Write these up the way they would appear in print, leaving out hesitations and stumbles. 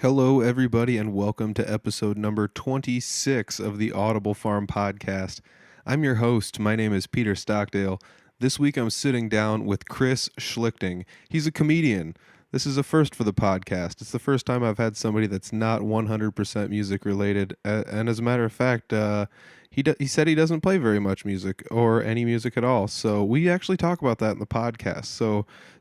Hello, everybody, and welcome to episode number 26 of the Audible Farm podcast. I'm your host. My name is Peter Stockdale. This week I'm sitting down with Chris Schlichting. He's a comedian. This is a first for the podcast. It's the first time I've had somebody that's not 100% music related. And as a matter of fact, he said he doesn't play very much music or any music at all. So we actually talk about that in the podcast.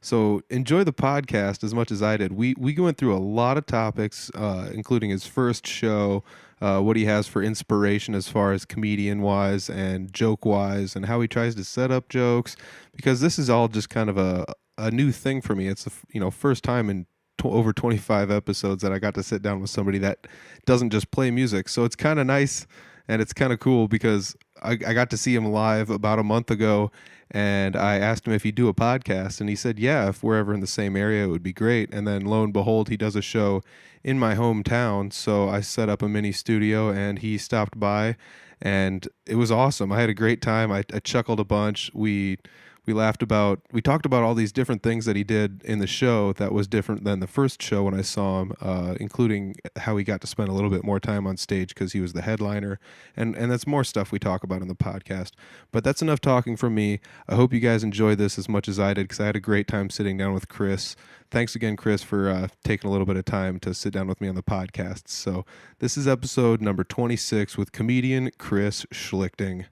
So enjoy the podcast as much as I did. We went through a lot of topics, including his first show, what he has for inspiration as far as comedian-wise and joke-wise, and how he tries to set up jokes, because this is all just kind of a new thing for me. It's the first time in over 25 episodes that I got to sit down with somebody that doesn't just play music. So it's kind of nice and it's kind of cool because I got to see him live about a month ago, and I asked him if he'd do a podcast, and he said, yeah, if we're ever in the same area, it would be great. And then lo and behold, he does a show in my hometown. So I set up a mini studio and he stopped by, and it was awesome. I had a great time. I chuckled a bunch. We talked about all these different things that he did in the show that was different than the first show when I saw him, including how he got to spend a little bit more time on stage because he was the headliner. And that's more stuff we talk about in the podcast. But that's enough talking from me. I hope you guys enjoyed this as much as I did, because I had a great time sitting down with Chris. Thanks again, Chris, for taking a little bit of time to sit down with me on the podcast. So this is episode number 26 with comedian Chris Schlichting.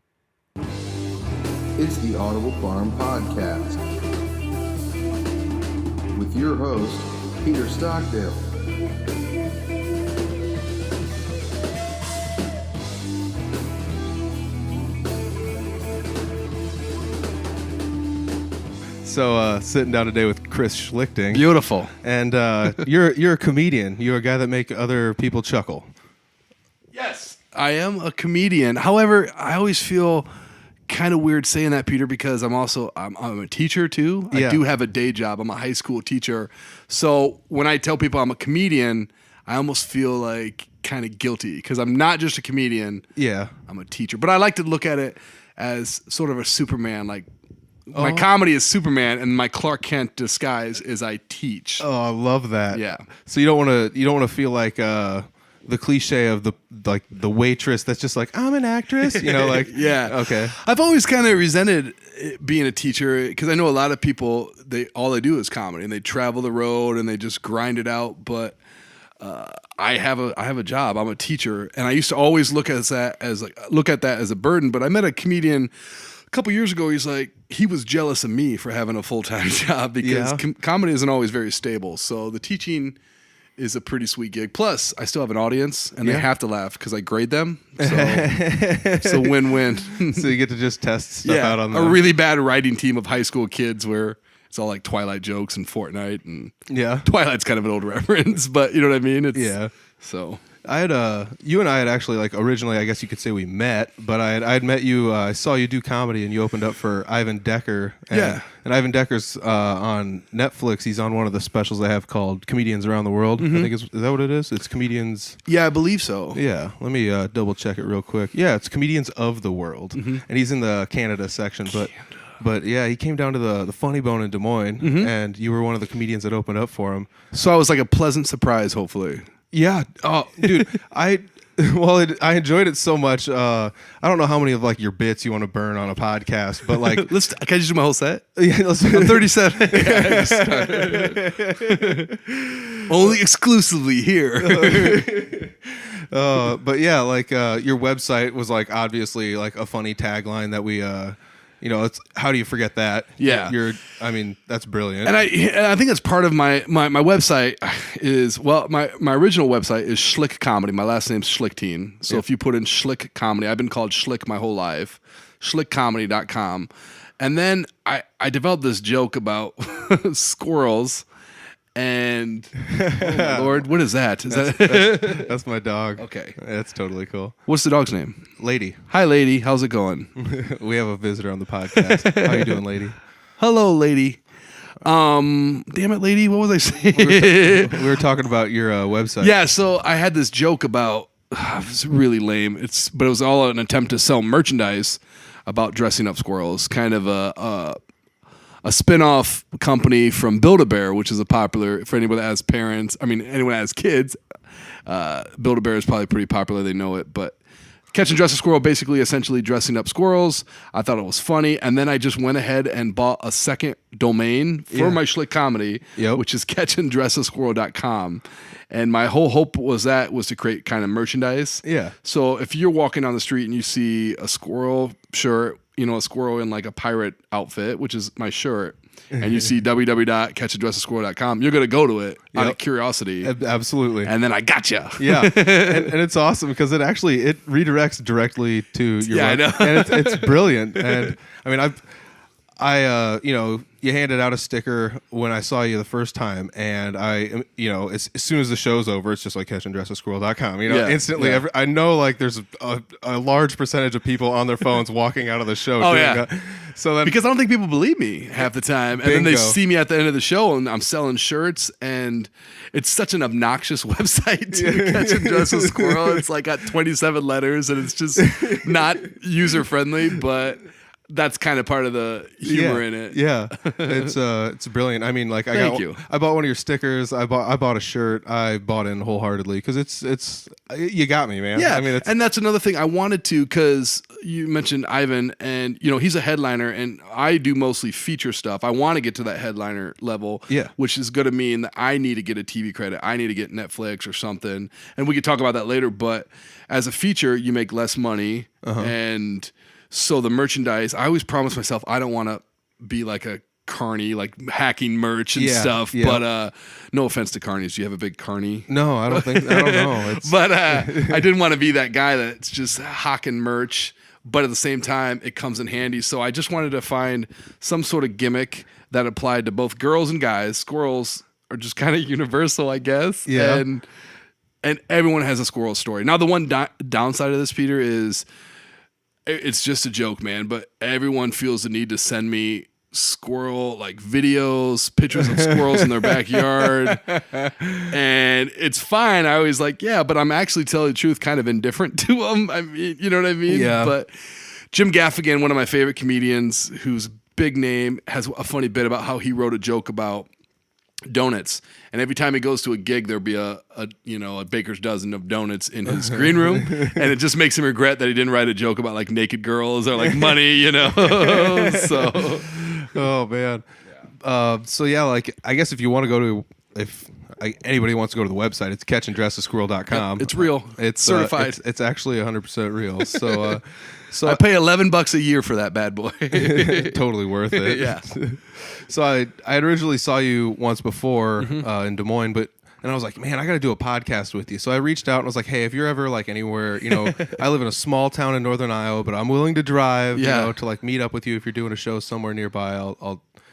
It's the Audible Farm podcast with your host, Peter Stockdale. So sitting down today with Chris Schlichting. Beautiful. And you're a comedian. You're a guy that make other people chuckle. Yes, I am a comedian. However, I always feel kind of weird saying that, Peter, because I'm a teacher too. Yeah. I do have a day job. I'm a high school teacher. So when I tell people I'm a comedian, I almost feel like kind of guilty because I'm not just a comedian. Yeah. I'm a teacher. But I like to look at it as sort of a Superman. Like my comedy is Superman, and my Clark Kent disguise is I teach. Oh, I love that. Yeah. So you don't want to feel like the cliche of the waitress that's just like, I'm an actress, like Yeah. Okay. I've always kind of resented being a teacher because I know a lot of people, all they do is comedy, and they travel the road and they just grind it out. But I have a job. I'm a teacher, and I used to always look at that as a burden. But I met a comedian a couple years ago. He was jealous of me for having a full-time job because comedy isn't always very stable. So the teaching is a pretty sweet gig. Plus, I still have an audience, and they have to laugh because I grade them. So win-win. So you get to just test stuff out on a really bad writing team of high school kids where it's all like Twilight jokes and Fortnite, and Twilight's kind of an old reference, but you know what I mean? So you and I had actually, like, originally, I guess you could say we met, but I had met you. I saw you do comedy, and you opened up for Ivan Decker. And Ivan Decker's on Netflix. He's on one of the specials they have called Comedians Around the World. Mm-hmm. I think is that what it is? It's Comedians. Yeah, I believe so. Yeah, let me double check it real quick. Yeah, it's Comedians of the World, and he's in the Canada section. But yeah, he came down to the Funny Bone in Des Moines, and you were one of the comedians that opened up for him. So I was like a pleasant surprise, hopefully. Yeah. Oh, dude, I enjoyed it so much. I don't know how many of like your bits you want to burn on a podcast, but like, can I just do my whole set? Yeah, I'm 37. Only exclusively here. But yeah, like your website was like obviously like a funny tagline that we it's how do you forget that? Yeah. That's brilliant. And I think that's part of my website is, my original website is Schlick Comedy. My last name's Schlichting. So if you put in Schlick Comedy, I've been called Schlick my whole life, schlickcomedy.com. And then I developed this joke about squirrels. And oh my Lord, what is that? That's my dog. Okay. That's totally cool. What's the dog's name? Lady. Hi, Lady. How's it going? We have a visitor on the podcast. How you doing, Lady? Hello, Lady. Damn it, Lady. What was I saying? We were talking about your website. Yeah. So I had this joke about. It's really lame. But it was all an attempt to sell merchandise about dressing up squirrels. Kind of a spin-off company from Build-A-Bear, which is a popular for anyone that has parents. I mean, anyone that has kids. Build-A-Bear is probably pretty popular. They know it, but Catch and Dress a Squirrel, basically essentially dressing up squirrels. I thought it was funny. And then I just went ahead and bought a second domain for my Schlick comedy, which is catchanddressasquirrel.com. And my whole hope was to create kind of merchandise. Yeah. So if you're walking down the street and you see a squirrel shirt, a squirrel in like a pirate outfit, which is my shirt, and you see www.catchanddressasquirrel.com, you're going to go to it out of curiosity. Absolutely. And then I gotcha. Yeah. and it's awesome because it redirects directly to your I know. And it's brilliant. And I mean, you handed out a sticker when I saw you the first time, and as soon as the show's over, it's just like catchanddressasquirrel.com. Instantly, I know like there's a large percentage of people on their phones walking out of the show. So then, because I don't think people believe me half the time, and then they see me at the end of the show, and I'm selling shirts, and it's such an obnoxious website to Catch and Dress a Squirrel. It's like got 27 letters, and it's just not user friendly, but that's kind of part of the humor in it. Yeah, it's brilliant. I mean, like I bought one of your stickers. I bought a shirt. I bought in wholeheartedly because it's you got me, man. Yeah, I mean, and that's another thing I wanted to, because you mentioned Ivan, and he's a headliner, and I do mostly feature stuff. I want to get to that headliner level, which is going to mean that I need to get a TV credit. I need to get Netflix or something, and we could talk about that later. But as a feature, you make less money, and so the merchandise, I always promise myself I don't want to be like a carny, like hacking merch and stuff. Yeah. But no offense to carnies. Do you have a big carny? No, I don't know. But I didn't want to be that guy that's just hawking merch, but at the same time, it comes in handy. So I just wanted to find some sort of gimmick that applied to both girls and guys. Squirrels are just kind of universal, I guess. Yeah. And everyone has a squirrel story. Now, the one downside of this, Peter, is it's just a joke, man, but everyone feels the need to send me squirrel like videos, pictures of squirrels in their backyard. And it's fine. I always like, but I'm actually telling the truth, kind of indifferent to them. I mean, you know what I mean? Yeah. But Jim Gaffigan, one of my favorite comedians, who's big name, has a funny bit about how he wrote a joke about donuts, and every time he goes to a gig, there'll be a baker's dozen of donuts in his green room, and it just makes him regret that he didn't write a joke about like naked girls or like money, So, oh man, like I guess if you want to go to, if anybody wants to go to the website, it's catchanddressasquirrel.com. It's real. It's certified. It's actually 100% real. So I pay $11 a year for that bad boy. Totally worth it. Yeah. So I originally saw you once before in Des Moines, and I was like, man, I got to do a podcast with you. So I reached out and was like, hey, if you're ever like anywhere, I live in a small town in northern Iowa, but I'm willing to drive, to like meet up with you if you're doing a show somewhere nearby.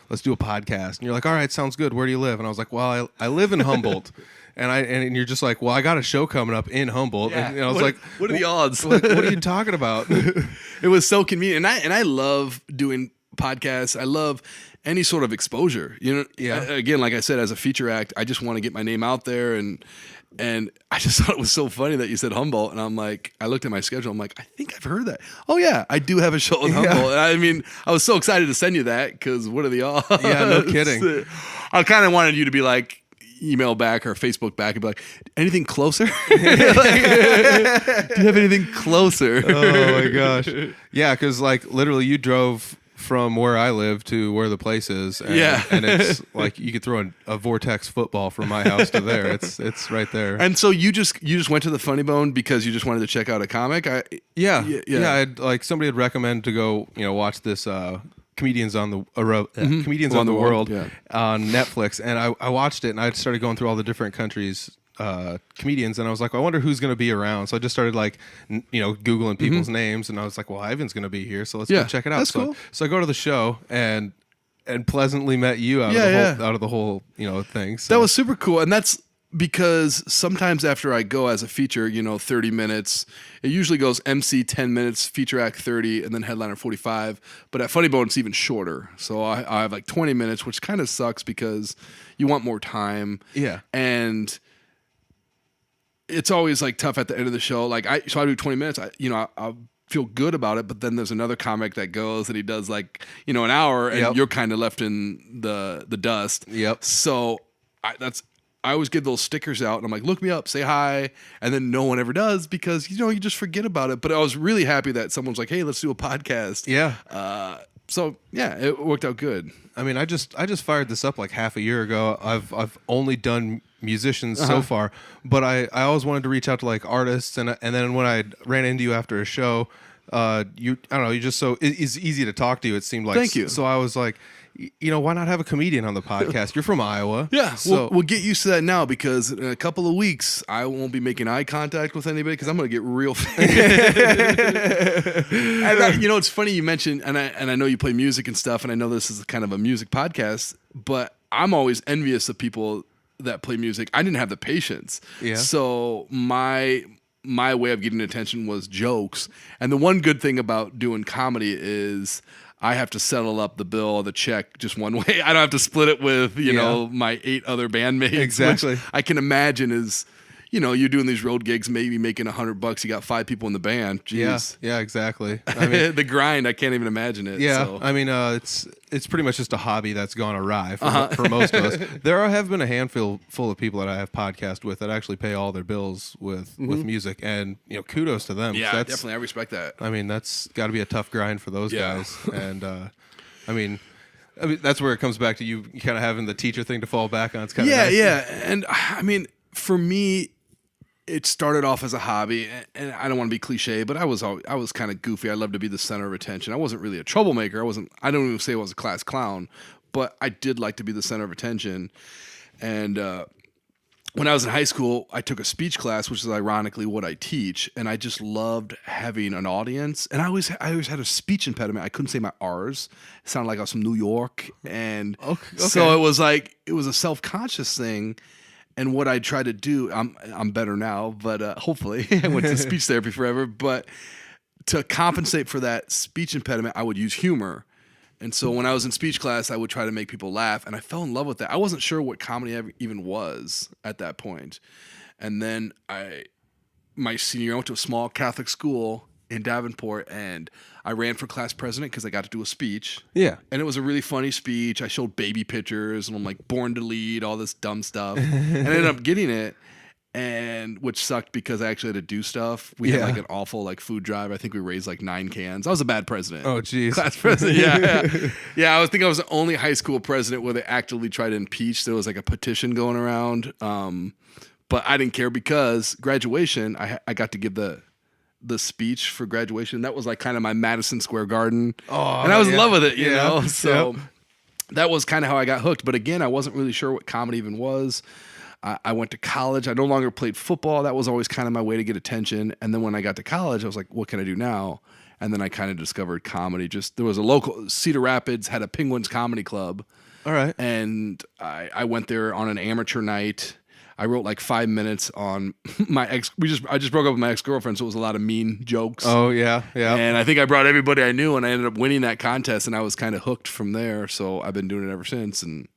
Let's do a podcast. And you're like, all right, sounds good. Where do you live? And I was like, well, I live in Humboldt. And you're just like, well, I got a show coming up in Humboldt. Yeah. And I was like, what are the odds? Like, what are you talking about? It was so convenient. And I love doing podcasts. I love any sort of exposure. Again, like I said, as a feature act, I just want to get my name out there. And I just thought it was so funny that you said Humboldt. And I'm like, I looked at my schedule. I'm like, I think I've heard that. Oh, yeah, I do have a show in Humboldt. And I mean, I was so excited to send you that because what are the odds? Yeah, no kidding. I kind of wanted you to be like, email back or Facebook back and be like, anything closer? Do you have anything closer? Oh my gosh. Yeah, because like literally you drove from where I live to where the place is. And, and it's like you could throw a vortex football from my house to there. It's right there. And so you just went to the Funny Bone because you just wanted to check out a comic? Yeah. I'd, like somebody had recommended to go, watch this Comedians on the World on Netflix, and I watched it, and I started going through all the different countries' comedians, and I was like, well, I wonder who's going to be around. So I just started like, Googling people's names, and I was like, well, Ivan's going to be here, so let's go check it out. That's cool. So I go to the show and pleasantly met you out of the whole thing. So. That was super cool, and that's because sometimes after I go as a feature, 30 minutes, it usually goes MC 10 minutes, feature act 30, and then headliner 45. But at Funny Bone, it's even shorter. So I have like 20 minutes, which kind of sucks because you want more time. Yeah. And it's always like tough at the end of the show. Like so I do 20 minutes. I'll feel good about it, but then there's another comic that goes and he does like, an hour and you're kind of left in the dust. Yep. So I always give those stickers out and I'm like, look me up, say hi. And then no one ever does because, you just forget about it. But I was really happy that someone's like, hey, let's do a podcast. Yeah. So yeah, it worked out good. I mean, I just fired this up like half a year ago. I've only done musicians so far, but I always wanted to reach out to like artists, and then when I ran into you after a show, I don't know, you just it's easy to talk to you. It seemed like. Thank you. So I was like, why not have a comedian on the podcast? You're from Iowa. Yeah, So we'll get used to that now because in a couple of weeks I won't be making eye contact with anybody because I'm going to get real. And it's funny you mentioned, and I know you play music and stuff, and I know this is kind of a music podcast, but I'm always envious of people that play music. I didn't have the patience. Yeah. So my way of getting attention was jokes, and the one good thing about doing comedy is I have to settle up the bill, the check, just one way. I don't have to split it with, my 8 other bandmates. Exactly. Which I can imagine is, you're doing these road gigs, maybe making $100. You got 5 people in the band. Jeez. Yeah, exactly. I mean, the grind, I can't even imagine it. yeah. So. I mean, it's pretty much just a hobby that's gone awry for most of us. There have been a handful full of people that I have podcast with that actually pay all their bills with music, and kudos to them. Yeah, definitely. I respect that. I mean, that's got to be a tough grind for those guys. And I mean, that's where it comes back to you kind of having the teacher thing to fall back on. It's kind of nice. Yeah. And I mean, for me, it started off as a hobby, and I don't want to be cliche, but I was kind of goofy. I loved to be the center of attention. I wasn't really a troublemaker. I don't even say I was a class clown, but I did like to be the center of attention. And when I was in high school, I took a speech class, which is ironically what I teach, and I just loved having an audience. And I always had a speech impediment. I couldn't say my R's. It sounded like I was from New York, and so it was a self-conscious thing. And what I try to do, I'm better now, but hopefully I went to speech therapy forever. But to compensate for that speech impediment, I would use humor. And so when I was in speech class, I would try to make people laugh, and I fell in love with that. I wasn't sure what comedy even was at that point. And then my senior year, I went to a small Catholic school in Davenport, and I ran for class president because I got to do a speech. Yeah. And it was a really funny speech. I showed baby pictures, and I'm like, born to lead, all this dumb stuff. And I ended up getting it, and which sucked because I actually had to do stuff. We had like an awful food drive. I think we raised 9 cans. I was a bad president. Oh, geez. Class president, yeah. I think I was the only high school president where they actively tried to impeach. There was a petition going around. But I didn't care because graduation, I got to give the speech for graduation. That was kind of my Madison Square Garden. Oh, and I was in love with it, you know? So that was kind of how I got hooked. But again, I wasn't really sure what comedy even was. I went to college. I no longer played football. That was always kind of my way to get attention. And then when I got to college, I was like, what can I do now? And then I kind of discovered comedy. There was a local, Cedar Rapids had a Penguins Comedy Club. All right. And I went there on an amateur night. I wrote 5 minutes on my ex. I just broke up with my ex-girlfriend, so it was a lot of mean jokes. Oh yeah. And I think I brought everybody I knew, and I ended up winning that contest, and I was kind of hooked from there. So I've been doing it ever since. And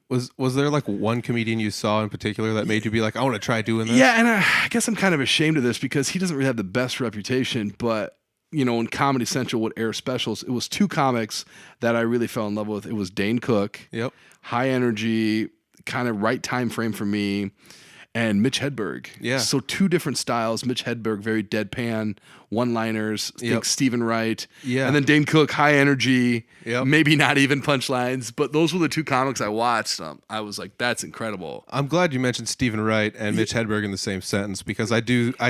was there one comedian you saw in particular that made you be like, I want to try doing this? Yeah, and I guess I'm kind of ashamed of this because he doesn't really have the best reputation, but when Comedy Central would air specials, it was 2 comics that I really fell in love with. It was Dane Cook, high energy, kind of right time frame for me, and Mitch Hedberg. Yeah. So 2 different styles. Mitch Hedberg, very deadpan, one-liners. Think Stephen Wright. Yeah. And then Dane Cook, high energy, maybe not even punchlines. But those were the 2 comics I watched. I was like, that's incredible. I'm glad you mentioned Stephen Wright and Mitch Hedberg in the same sentence because I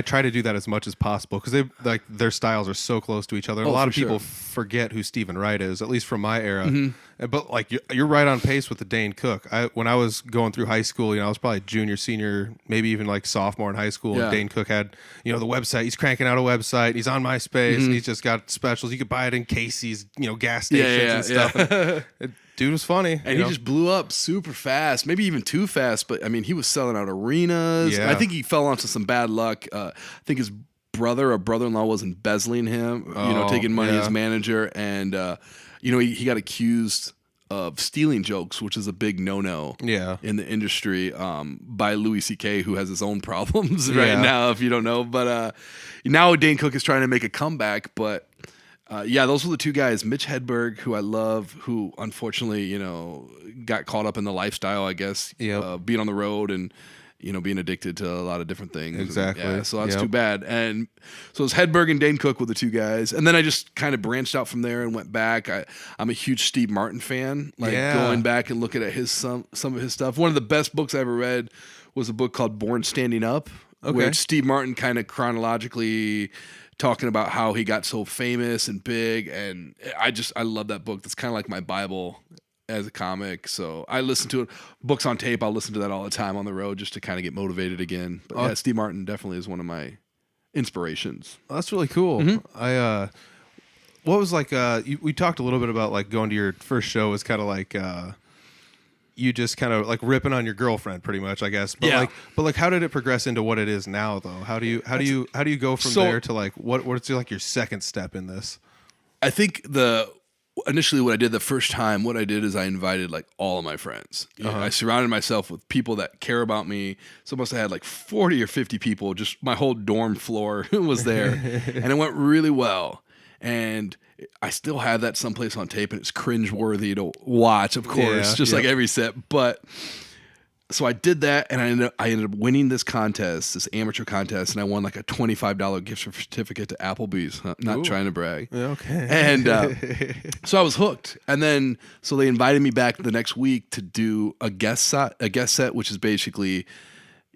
try to do that as much as possible because their styles are so close to each other. A lot of people forget who Stephen Wright is, at least from my era. Mm-hmm. But you're right on pace with the Dane Cook. When I was going through high school, I was probably junior, senior, maybe even sophomore in high school. And Dane Cook had the website. He's cranking out a website. He's on MySpace. And he's just got specials. You could buy it in Casey's, gas stations and stuff. And dude was funny. And he just blew up super fast, maybe even too fast. But I mean, he was selling out arenas. Yeah. I think he fell onto some bad luck. I think his brother or brother-in-law was embezzling him, taking money as manager. And, he got accused of stealing jokes, which is a big no-no in the industry, by Louis C.K., who has his own problems right now, if you don't know. But now Dane Cook is trying to make a comeback. But those were the two guys. Mitch Hedberg, who I love, who unfortunately, got caught up in the lifestyle, I guess, being on the road and being addicted to a lot of different things. Exactly. So that's too bad. And so it was Hedberg and Dane Cook were the two guys. And then I just kind of branched out from there and went back. I'm a huge Steve Martin fan, going back and looking at some of his stuff. One of the best books I ever read was a book called Born Standing Up, where Steve Martin kind of chronologically talking about how he got so famous and big. And I love that book. That's kind of like my Bible as a comic. So I listen to it, books on tape. I'll listen to that all the time on the road just to kind of get motivated again. But Steve Martin definitely is one of my inspirations. Oh, that's really cool. Mm-hmm. What was we talked a little bit about like going to your first show was kind of like, you just kind of like ripping on your girlfriend pretty much, I guess. But but how did it progress into what it is now though? How do you go from there to like, what's like your second step in this? I think initially what I did the first time, what I did is I invited like all of my friends. I surrounded myself with people that care about me. So I must have had like 40 or 50 people. Just my whole dorm floor was there. And it went really well. And I still have that someplace on tape, and it's cringeworthy to watch, of course, like every set. But so I did that, and I ended up winning this contest, this amateur contest, and I won like a $25 gift certificate to Applebee's. Not trying to brag. Okay. And so I was hooked. And then so they invited me back the next week to do a guest set, which is basically,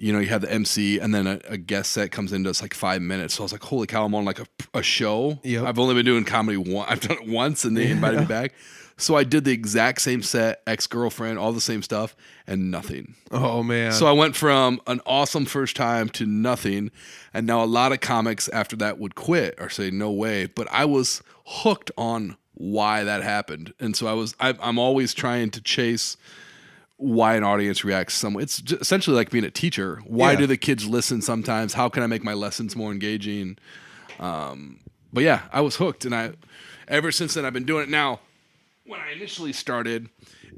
you have the MC, and then a guest set comes in, does like 5 minutes. So I was like, holy cow, I'm on like a show. Yep. I've only been doing comedy I've done it once, and they invited me back. So I did the exact same set, ex-girlfriend, all the same stuff, and nothing. Oh, man. So I went from an awesome first time to nothing, and now a lot of comics after that would quit or say, no way. But I was hooked on why that happened. And so I'm always trying to chase why an audience reacts some way. It's essentially like being a teacher. Why do the kids listen sometimes? How can I make my lessons more engaging? But yeah, I was hooked, and ever since then I've been doing it. Now, when I initially started,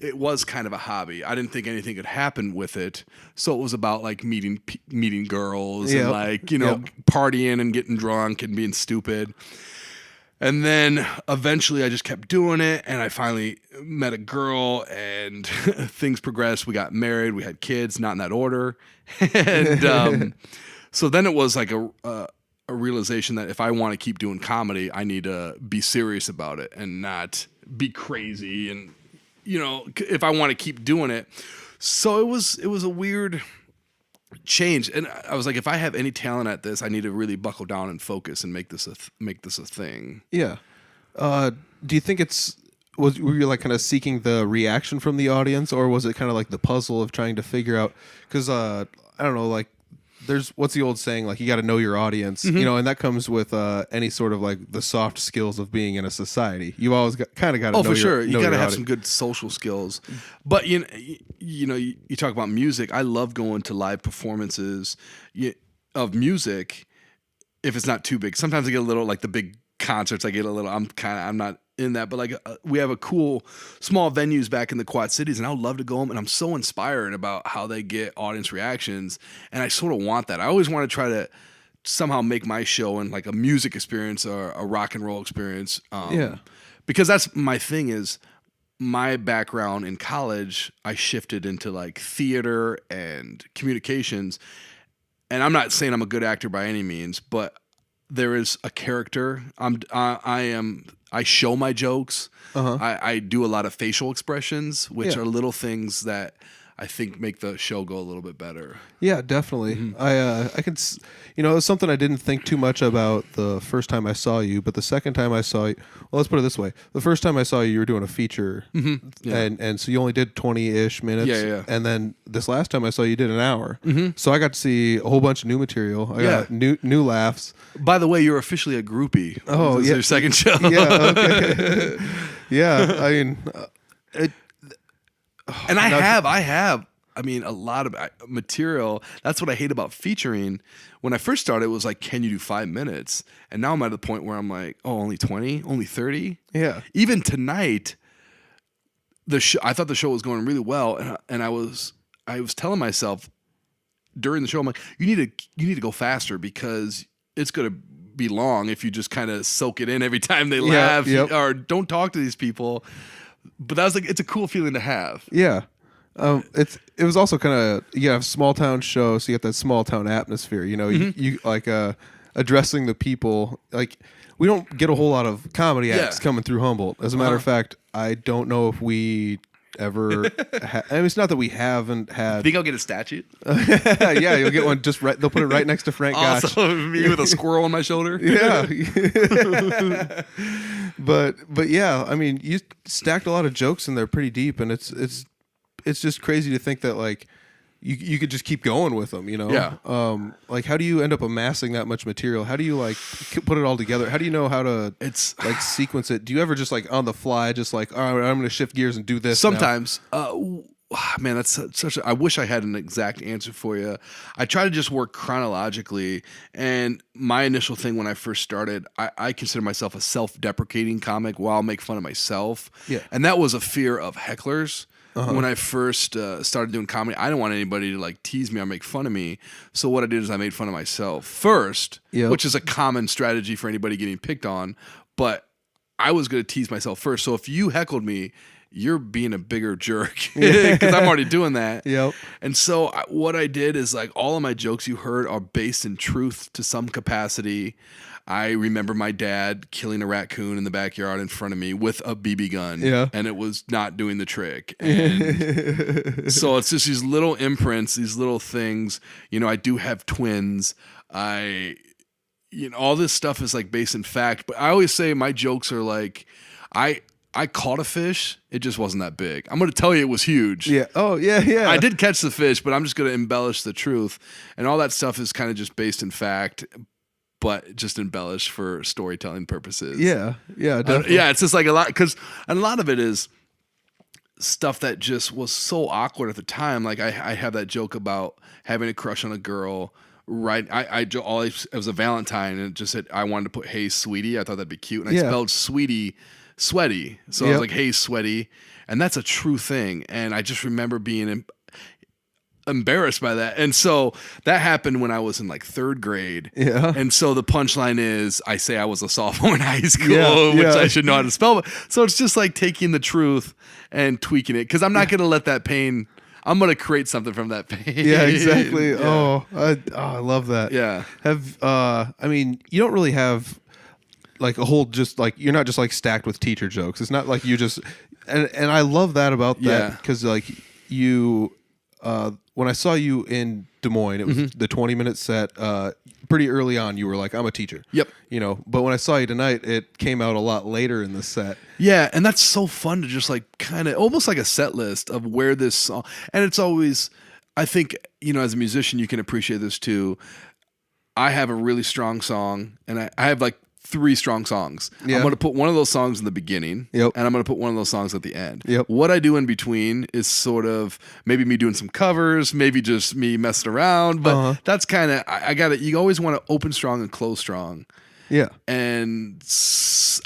it was kind of a hobby. I didn't think anything could happen with it. So it was about like meeting girls and like, partying and getting drunk and being stupid. And then eventually I just kept doing it, and I finally met a girl, and things progressed. We got married, we had kids, not in that order. And so then it was like a realization that if I want to keep doing comedy, I need to be serious about it and not be crazy, and if I want to keep doing it. So it was a weird change, and I was like, if I have any talent at this, I need to really buckle down and focus and make this a thing. Yeah. Do you think were you like kind of seeking the reaction from the audience, or was it kind of like the puzzle of trying to figure out, because I don't know, like what's the old saying, like you got to know your audience, and that comes with any sort of like the soft skills of being in a society. You always kind of got to know for sure. You got to have audience. some good social skills. But you talk about music. I love going to live performances of music if it's not too big. Sometimes I get a little, like the big concerts, I'm not in that, but like we have a cool small venues back in the Quad Cities, and I would love to go home, and I'm so inspired about how they get audience reactions, and I sort of want that. I always want to try to somehow make my show and like a music experience or a rock and roll experience, because that's my thing. Is my background in college, I shifted into like theater and communications, and I'm not saying I'm a good actor by any means, but there is a character. I show my jokes. I do a lot of facial expressions, which are little things that I think make the show go a little bit better. Yeah, definitely. Mm-hmm. I can, it was something I didn't think too much about the first time I saw you, but the second time I saw you, well, let's put it this way. The first time I saw you were doing a feature, and so you only did 20-ish minutes. Yeah. And then this last time I saw you did an hour. Mm-hmm. So I got to see a whole bunch of new material. I got new laughs. By the way, you're officially a groupie. Oh, this is your second show. Yeah, okay. Yeah, I mean... And I have, a lot of material. That's what I hate about featuring. When I first started, it was like, can you do 5 minutes? And now I'm at the point where I'm like, oh, only 20, only 30. Yeah. Even tonight, I thought the show was going really well, and I was telling myself during the show, I'm like, you need to go faster because it's gonna be long if you just kind of soak it in every time they laugh or don't talk to these people. But that was like, it's a cool feeling to have. Yeah. It was also kind of, you have small town show, so you get that small town atmosphere, you know, you like addressing the people. Like, we don't get a whole lot of comedy acts coming through Humboldt. As a matter of fact, I don't know if we ever I mean, it's not that we haven't had. Think I'll get a statue? Yeah, you'll get one just right. They'll put it right next to Frank Gotch. Also, me with a squirrel on my shoulder. Yeah. But yeah, I mean, you stacked a lot of jokes in there pretty deep, and it's just crazy to think that like you could just keep going with them, you know? Yeah. Like, how do you end up amassing that much material? How do you like put it all together? How do you know how to like sequence it? Do you ever just like on the fly, just like, all right, I'm going to shift gears and do this? Sometimes. Man, that's I wish I had an exact answer for you. I try to just work chronologically, and my initial thing when I first started, I consider myself a self-deprecating comic while I'll make fun of myself. Yeah. And that was a fear of hecklers. When I first started doing comedy, I didn't want anybody to like tease me or make fun of me. So what I did is I made fun of myself first, which is a common strategy for anybody getting picked on. But I was going to tease myself first. So if you heckled me, you're being a bigger jerk because I'm already doing that. Yep. And so what I did is like all of my jokes you heard are based in truth to some capacity. I remember my dad killing a raccoon in the backyard in front of me with a BB gun. Yeah. And it was not doing the trick. And so it's just these little imprints, these little things. You know, I do have twins. All this stuff is like based in fact. But I always say my jokes are like, I caught a fish. It just wasn't that big. I'm going to tell you it was huge. Yeah. Oh, yeah. I did catch the fish, but I'm just going to embellish the truth. And all that stuff is kind of just based in fact, but just embellished for storytelling purposes. Yeah. Yeah, definitely. It's just like a lot, because a lot of it is stuff that just was so awkward at the time. Like I have that joke about having a crush on a girl. Right, it was a Valentine, and it just said I wanted to put "Hey, sweetie." I thought that'd be cute, and I spelled "sweetie" sweaty. So I was like, "Hey, sweaty," and that's a true thing. And I just remember being embarrassed by that. And so that happened when I was in like third grade. Yeah. And so the punchline is I say I was a sophomore in high school, which I should know how to spell. So it's just like taking the truth and tweaking it, because I'm not going to let that pain. I'm going to create something from that pain. Yeah, exactly. Yeah. I love that. Yeah. I mean, you don't really have like a whole, just like, you're not just like stacked with teacher jokes. It's not like you just, and I love that about that, because like you, when I saw you in Des Moines, it was the 20-minute set. Pretty early on, you were like, I'm a teacher. Yep. You know, but when I saw you tonight, it came out a lot later in the set. Yeah, and that's so fun to just like kind of almost like a set list of where this song, and it's always, I think, you know, as a musician, you can appreciate this too. I have a really strong song, and I have like 3 strong songs. Yeah. I'm going to put one of those songs in the beginning, and I'm going to put one of those songs at the end. Yep. What I do in between is sort of maybe me doing some covers, maybe just me messing around, but that's kind of, I got it. You always want to open strong and close strong. Yeah. And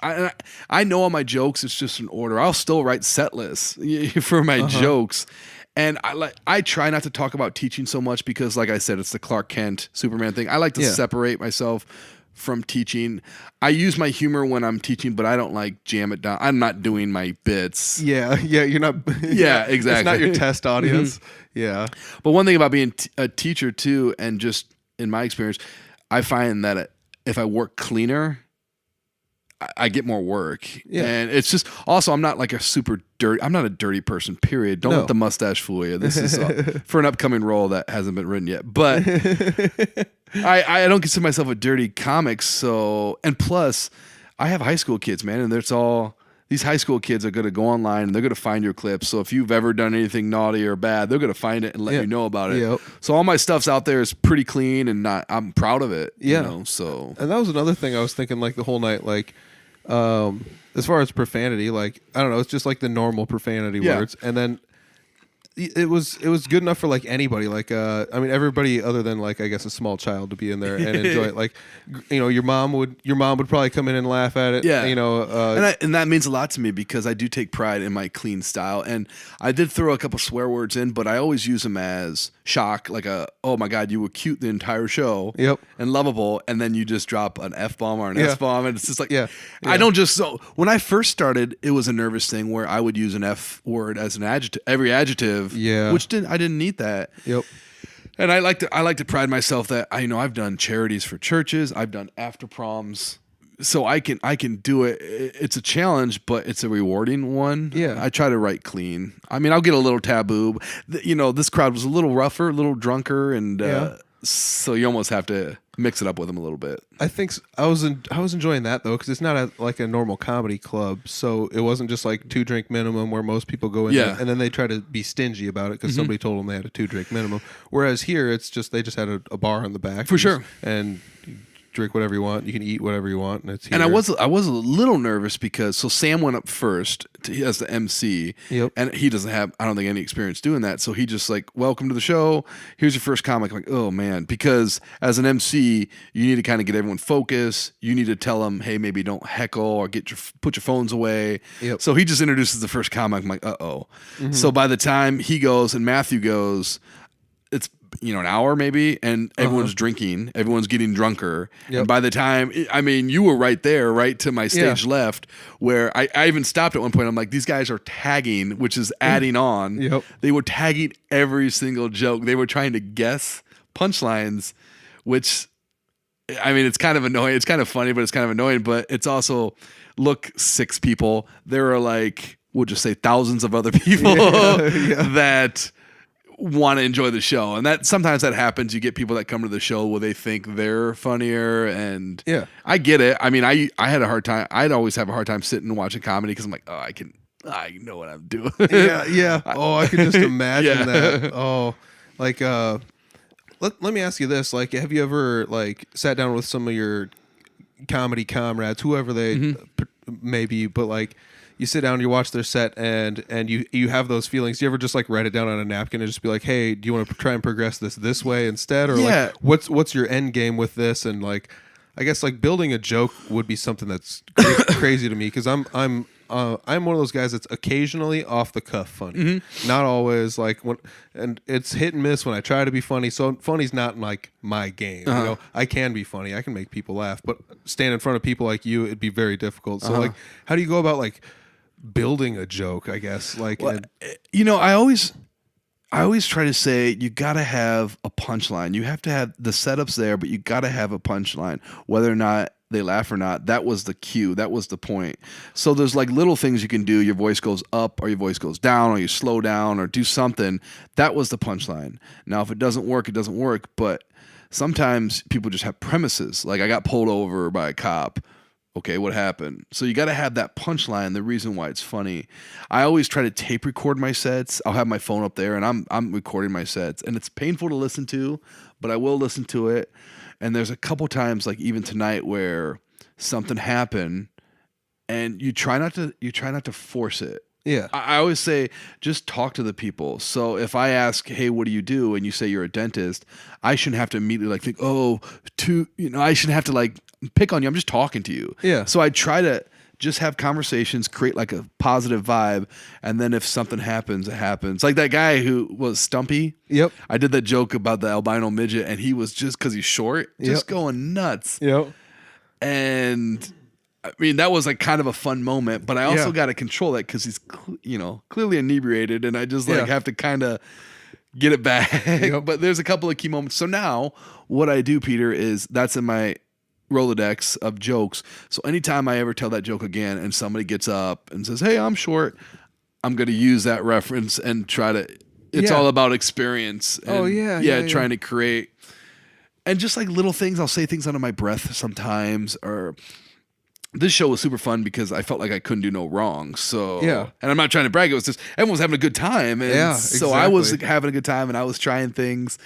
I know all my jokes, it's just an order. I'll still write set lists for my jokes. And I try not to talk about teaching so much because, like I said, it's the Clark Kent Superman thing. I like to separate myself from teaching. I use my humor when I'm teaching, but I don't like jam it down. I'm not doing my bits. Yeah, you're not. Yeah, exactly. It's not your test audience. Yeah. But one thing about being a teacher too, and just in my experience, I find that if I work cleaner, I get more work. Yeah. And it's just, also, I'm not like I'm not a dirty person, period. Don't let the mustache fool you. This is for an upcoming role that hasn't been written yet. But I don't consider myself a dirty comic. So, and plus, I have high school kids, man, and these high school kids are going to go online and they're going to find your clips. So if you've ever done anything naughty or bad, they're going to find it and let you know about it. Yep. So all my stuff's out there is pretty clean, and I'm proud of it. Yeah. You know, so. And that was another thing I was thinking like the whole night, like, as far as profanity, like, I don't know, it's just like the normal profanity words. And then it was good enough for like anybody. Like I mean, everybody other than like I guess a small child to be in there and enjoy it. Like your mom would probably come in and laugh at it. Yeah. And that means a lot to me because I do take pride in my clean style. And I did throw a couple swear words in, but I always use them as shock, like oh my God, you were cute the entire show. Yep. And lovable. And then you just drop an F-bomb or an S-bomb. And it's just like, I don't just, so when I first started, it was a nervous thing where I would use an F word as an adjective, every adjective. Yeah. Which I didn't need that. Yep. And I like to pride myself that I've done charities for churches, I've done after proms, so I can do it. It's a challenge, but it's a rewarding one. Yeah. I try to write clean. I mean, I'll get a little taboo. This crowd was a little rougher, a little drunker, and so you almost have to mix it up with them a little bit. I think I was enjoying that though because it's not like a normal comedy club, so it wasn't just like 2-drink minimum where most people go in and then they try to be stingy about it because somebody told them they had a 2-drink minimum. Whereas here it's just they just had a bar on the back for sure and you drink whatever you want, you can eat whatever you want, and it's here. And I was a little nervous because Sam went up first as the MC, and he doesn't have I don't think any experience doing that, so he just like welcome to the show. Here's your first comic. I'm like, oh man, because as an MC you need to kind of get everyone focused. You need to tell them, hey, maybe don't heckle or put your phones away. So he just introduces the first comic. I'm like, So by the time he goes and Matthew goes, it's an hour maybe, and everyone's drinking, everyone's getting drunker. And by the time, I mean, you were right there, right to my stage left, where I even stopped at one point. I'm like, these guys are tagging, which is adding on. They were tagging every single joke. They were trying to guess punchlines, which, I mean, it's kind of annoying. It's kind of funny, but it's kind of annoying. But it's also, look, 6 people. There are like, we'll just say thousands of other people that want to enjoy the show, and that sometimes that happens. You get people that come to the show where they think they're funnier, and I get it. I mean, I had a hard time. I'd always have a hard time sitting and watching comedy because I'm like, I know what I'm doing. Oh, I can just imagine that. Oh, like let me ask you this: like, have you ever like sat down with some of your comedy comrades, whoever they may be, but like, you sit down, you watch their set, and you have those feelings. Do you ever just like write it down on a napkin and just be like, hey, do you want to try and progress this way instead, or like what's your end game with this? And like, I guess like building a joke would be something that's crazy to me because I'm one of those guys that's occasionally off the cuff funny, not always. Like and it's hit and miss when I try to be funny. So funny's not like my game. I can be funny, I can make people laugh, but stand in front of people like you, it'd be very difficult. So like, how do you go about like building a joke, I guess? Like, I always try to say you got to have a punchline. You have to have the setups there, but you got to have a punchline, whether or not they laugh or not. That was the cue. That was the point. So there's like little things you can do. Your voice goes up or your voice goes down or you slow down or do something. That was the punchline. Now, if it doesn't work, it doesn't work. But sometimes people just have premises. Like, I got pulled over by a cop. Okay, what happened? So you got to have that punchline, the reason why it's funny. I always try to tape record my sets. I'll have my phone up there and I'm recording my sets, and it's painful to listen to, but I will listen to it. And there's a couple times, like even tonight, where something happened and you try not to force it. Yeah. I always say, just talk to the people. So if I ask, hey, what do you do? And you say you're a dentist, I shouldn't have to immediately like think, I shouldn't have to like pick on you. I'm just talking to you. Yeah. So I try to just have conversations, create like a positive vibe. And then if something happens, it happens. Like that guy who was Stumpy. Yep. I did that joke about the albino midget and he was just, cause he's short, just going nuts. Yep. And I mean, that was like kind of a fun moment, but I also got to control that because he's, clearly inebriated, and I just like have to kind of get it back. But there's a couple of key moments. So now what I do, Peter, is that's in my Rolodex of jokes. So anytime I ever tell that joke again and somebody gets up and says, hey, I'm short, I'm going to use that reference and try to, it's all about experience. And, trying to create, and just like little things, I'll say things under my breath sometimes, or this show was super fun because I felt like I couldn't do no wrong. So, and I'm not trying to brag. It was just, everyone was having a good time. And so I was like, having a good time and I was trying things.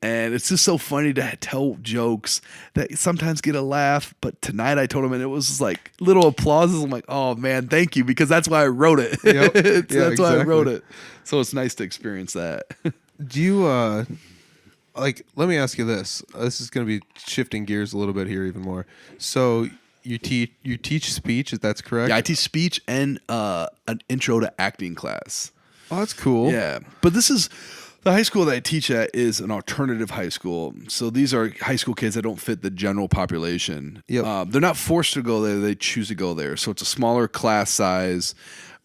And it's just so funny to tell jokes that sometimes get a laugh. But tonight I told him, and it was just like little applauses. I'm like, oh man, thank you, because that's why I wrote it. Yep. That's why I wrote it. So it's nice to experience that. Do you like? Let me ask you this. This is going to be shifting gears a little bit here, even more. So you teach speech? If that's correct? Yeah, I teach speech and an intro to acting class. Oh, that's cool. Yeah, but this is. The high school that I teach at is an alternative high school. So these are high school kids that don't fit the general population. Yep. They're not forced to go there. They choose to go there. So it's a smaller class size.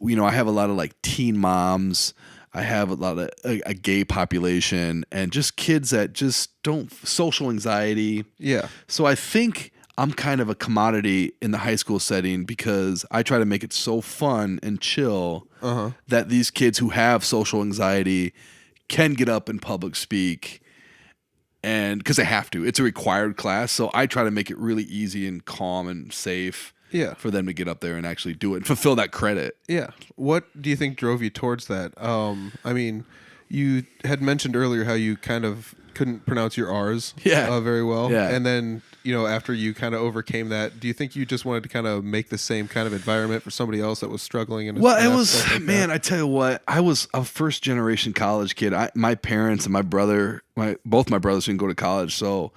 You know, I have a lot of like teen moms. I have a lot of a gay population and just kids that just don't social anxiety. Yeah. So I think I'm kind of a commodity in the high school setting because I try to make it so fun and chill that these kids who have social anxiety can get up and public speak, and because they have to. It's a required class, so I try to make it really easy and calm and safe for them to get up there and actually do it and fulfill that credit. Yeah. What do you think drove you towards that? I mean, you had mentioned earlier how you kind of couldn't pronounce your R's very well. Yeah. And then, you know, after you kind of overcame that, do you think you just wanted to kind of make the same kind of environment for somebody else that was struggling? Well, it was, man, I tell you what, I was a first generation college kid. My parents and my brother, both my brothers didn't go to college. So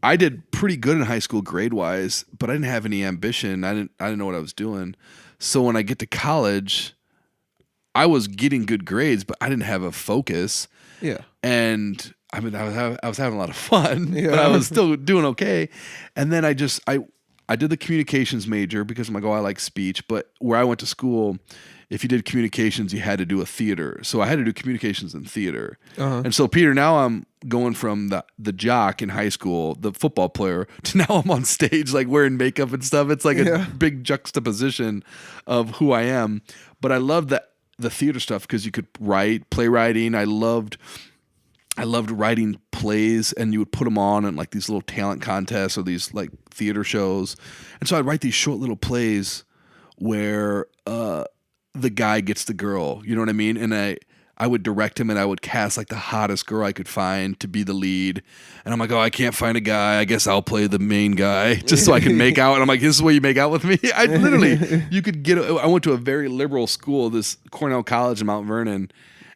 I did pretty good in high school grade wise, but I didn't have any ambition. I didn't know what I was doing. So when I get to college, I was getting good grades, but I didn't have a focus. Yeah. And I mean, I was having a lot of fun, but I was still doing okay. And then I did the communications major because I'm like, oh, I like speech. But where I went to school, if you did communications, you had to do a theater. So I had to do communications and theater. And so, Peter, now I'm going from the jock in high school, the football player, to now I'm on stage, like wearing makeup and stuff. It's like a big juxtaposition of who I am. But I love the theater stuff because you could write, playwriting. I loved writing plays, and you would put them on in like these little talent contests or these like theater shows. And so I'd write these short little plays where the guy gets the girl, you know what I mean? And I would direct him, and I would cast like the hottest girl I could find to be the lead. And I'm like, oh, I can't find a guy. I guess I'll play the main guy just so I can make out. And I'm like, this is where you make out with me? I literally, you could I went to a very liberal school, this Cornell College in Mount Vernon,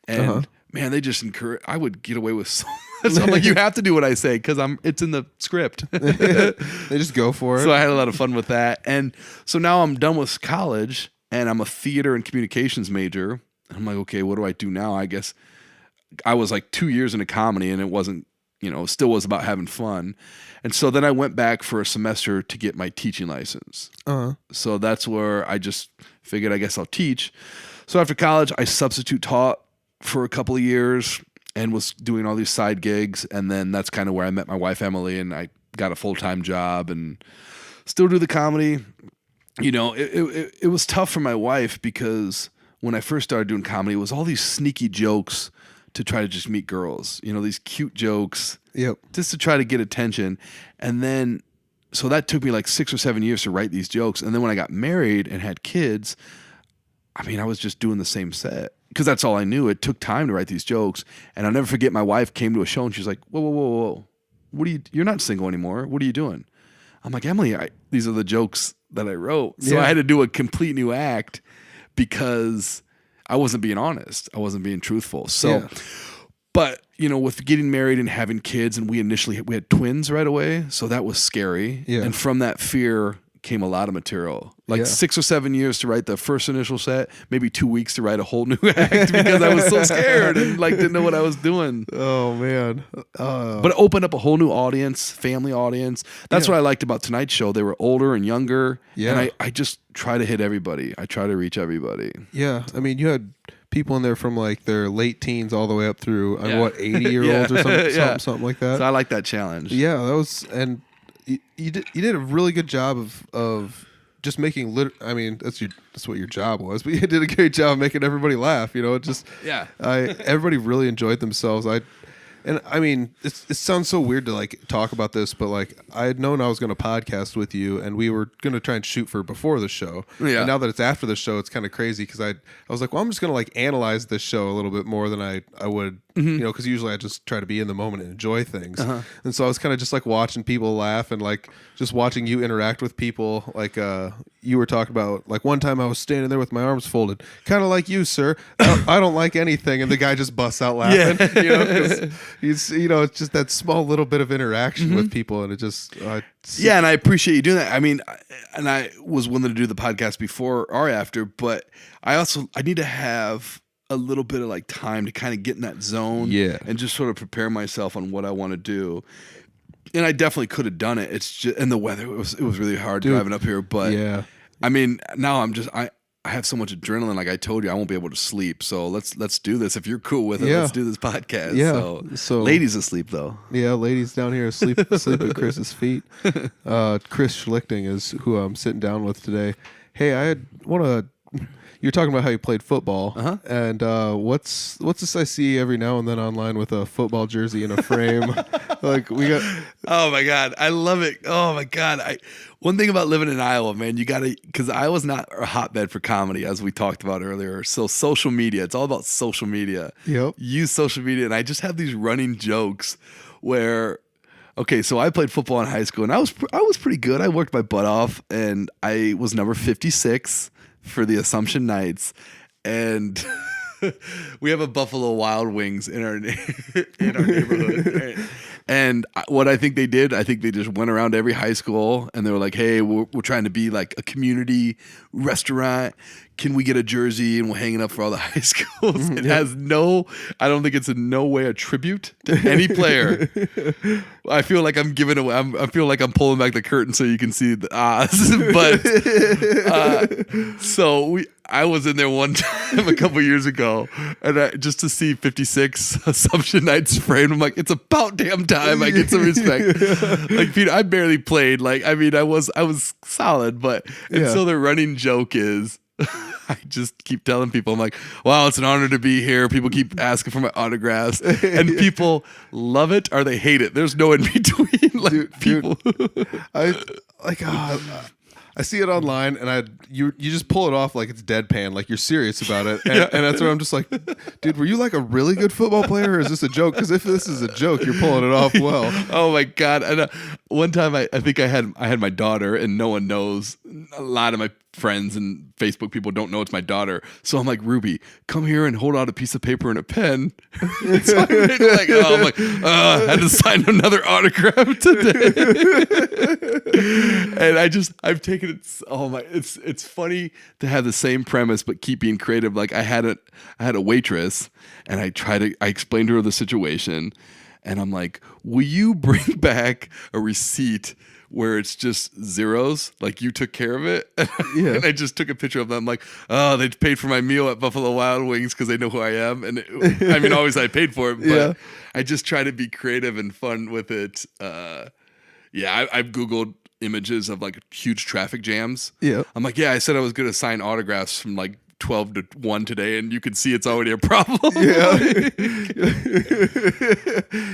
and man, they just encourage. I would get away with so much. So I'm like, you have to do what I say because it's in the script. They just go for it. So I had a lot of fun with that. And so now I'm done with college, and I'm a theater and communications major. And I'm like, okay, what do I do now? I guess I was like 2 years into comedy, and it wasn't, still was about having fun. And so then I went back for a semester to get my teaching license. So that's where I just figured, I guess I'll teach. So after college, I substitute taught for a couple of years and was doing all these side gigs. And then that's kind of where I met my wife, Emily, and I got a full-time job and still do the comedy. It was tough for my wife because when I first started doing comedy, it was all these sneaky jokes to try to just meet girls, these cute jokes just to try to get attention. And then, so that took me like 6 or 7 years to write these jokes. And then when I got married and had kids, I was just doing the same set because that's all I knew. It took time to write these jokes. And I'll never forget, my wife came to a show and she's like, whoa. You're not single anymore. What are you doing? I'm like, Emily, these are the jokes that I wrote. So I had to do a complete new act because I wasn't being honest. I wasn't being truthful. So, but with getting married and having kids, and we had twins right away. So that was scary. Yeah. And from that fear came a lot of material, 6 or 7 years to write the first initial set, maybe 2 weeks to write a whole new act because I was so scared and didn't know what I was doing. Oh man. But it opened up a whole new audience, family audience. That's what I liked about tonight's show. They were older and younger. Yeah. And I just try to hit everybody. I try to reach everybody. Yeah. I mean, you had people in there from like their late teens all the way up through 80-year-olds or something like that. So I like that challenge. Yeah, that was, and you did a really good job of just making that's what your job was, but you did a great job of making everybody laugh. Everybody really enjoyed themselves. It sounds so weird to like talk about this, but like I had known I was going to podcast with you, and we were going to try and shoot for before the show. Yeah. And now that it's after the show, it's kind of crazy because I was like, well, I'm just going to like analyze this show a little bit more than I would you know, because usually I just try to be in the moment and enjoy things. And so I was kind of just like watching people laugh and like just watching you interact with people. Like you were talking about, like one time I was standing there with my arms folded, kind of like you, sir. I don't like anything. And the guy just busts out laughing. Yeah. You know, 'cause he's, you know, it's just that small little bit of interaction with people. And it just, Yeah, and I appreciate you doing that. I mean, I was willing to do the podcast before or after, but I need to have a little bit of like time to kind of get in that zone, and just sort of prepare myself on what I want to do. And I definitely could have done it. It's just, and the weather, it was really hard driving up here. But I mean, now I have so much adrenaline. Like I told you, I won't be able to sleep. So let's do this. If you're cool with it, let's do this podcast. Yeah. So ladies asleep though. Yeah, ladies down here asleep at Chris's feet. Chris Schlichting is who I'm sitting down with today. Hey, you're talking about how you played football, and what's this I see every now and then online with a football jersey in a frame? Like we got. Oh my God, I love it. Oh my God, one thing about living in Iowa, man, you gotta, because Iowa's not a hotbed for comedy, as we talked about earlier. So social media, it's all about social media. Yep. Use social media, and I just have these running jokes where. Okay, so I played football in high school, and I was pretty good. I worked my butt off, and I was number 56 for the Assumption Knights, and we have a Buffalo Wild Wings in our neighborhood. And what I think they did, I think they just went around every high school, and they were like, "Hey, we're trying to be like a community restaurant. Can we get a jersey and we'll hang it up for all the high schools?" It has I don't think it's in no way a tribute to any player. I feel like I'm giving away, I feel like I'm pulling back the curtain so you can see the but so I was in there one time a couple years ago, and just to see 56 Assumption Knights framed, I'm like, it's about damn time I get some respect. Like Peter, I barely played. Like, I mean, I was solid, but and so the running joke is, I just keep telling people, I'm like, wow, it's an honor to be here. People keep asking for my autographs, and people love it or they hate it. There's no in between. Like, people. I see it online, and you just pull it off like it's deadpan, like you're serious about it, and that's where I'm just like, dude, were you like a really good football player, or is this a joke? Because if this is a joke, you're pulling it off well. Oh my God! And one time, I think I had my daughter, and no one knows. A lot of my friends and Facebook people don't know it's my daughter, so I'm like, Ruby, come here and hold out a piece of paper and a pen. So I'm like, I had to sign another autograph today. And I've taken it. Oh my, it's funny to have the same premise but keep being creative. Like I had a waitress, and I explained to her the situation, and I'm like, will you bring back a receipt where it's just zeros, like you took care of it? Yeah. And I just took a picture of them. I'm like, oh, they paid for my meal at Buffalo Wild Wings because they know who I am. And I mean, always I paid for it, but I just try to be creative and fun with it. I've Googled images of like huge traffic jams. Yeah. I'm like, I said I was going to sign autographs from like 12 to 1 today, and you can see it's already a problem. Yeah.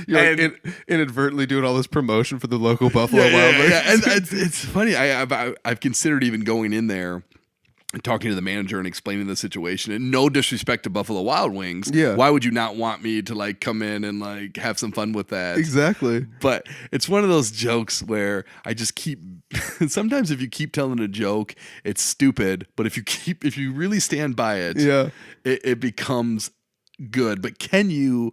You're like inadvertently doing all this promotion for the local Buffalo Wild Wings. Yeah. And it's funny. I've considered even going in there and talking to the manager and explaining the situation, and no disrespect to Buffalo Wild Wings. Yeah. Why would you not want me to like come in and like have some fun with that? Exactly. But it's one of those jokes where I just keep, sometimes if you keep telling a joke, it's stupid, but if you really stand by it, it becomes good. But can you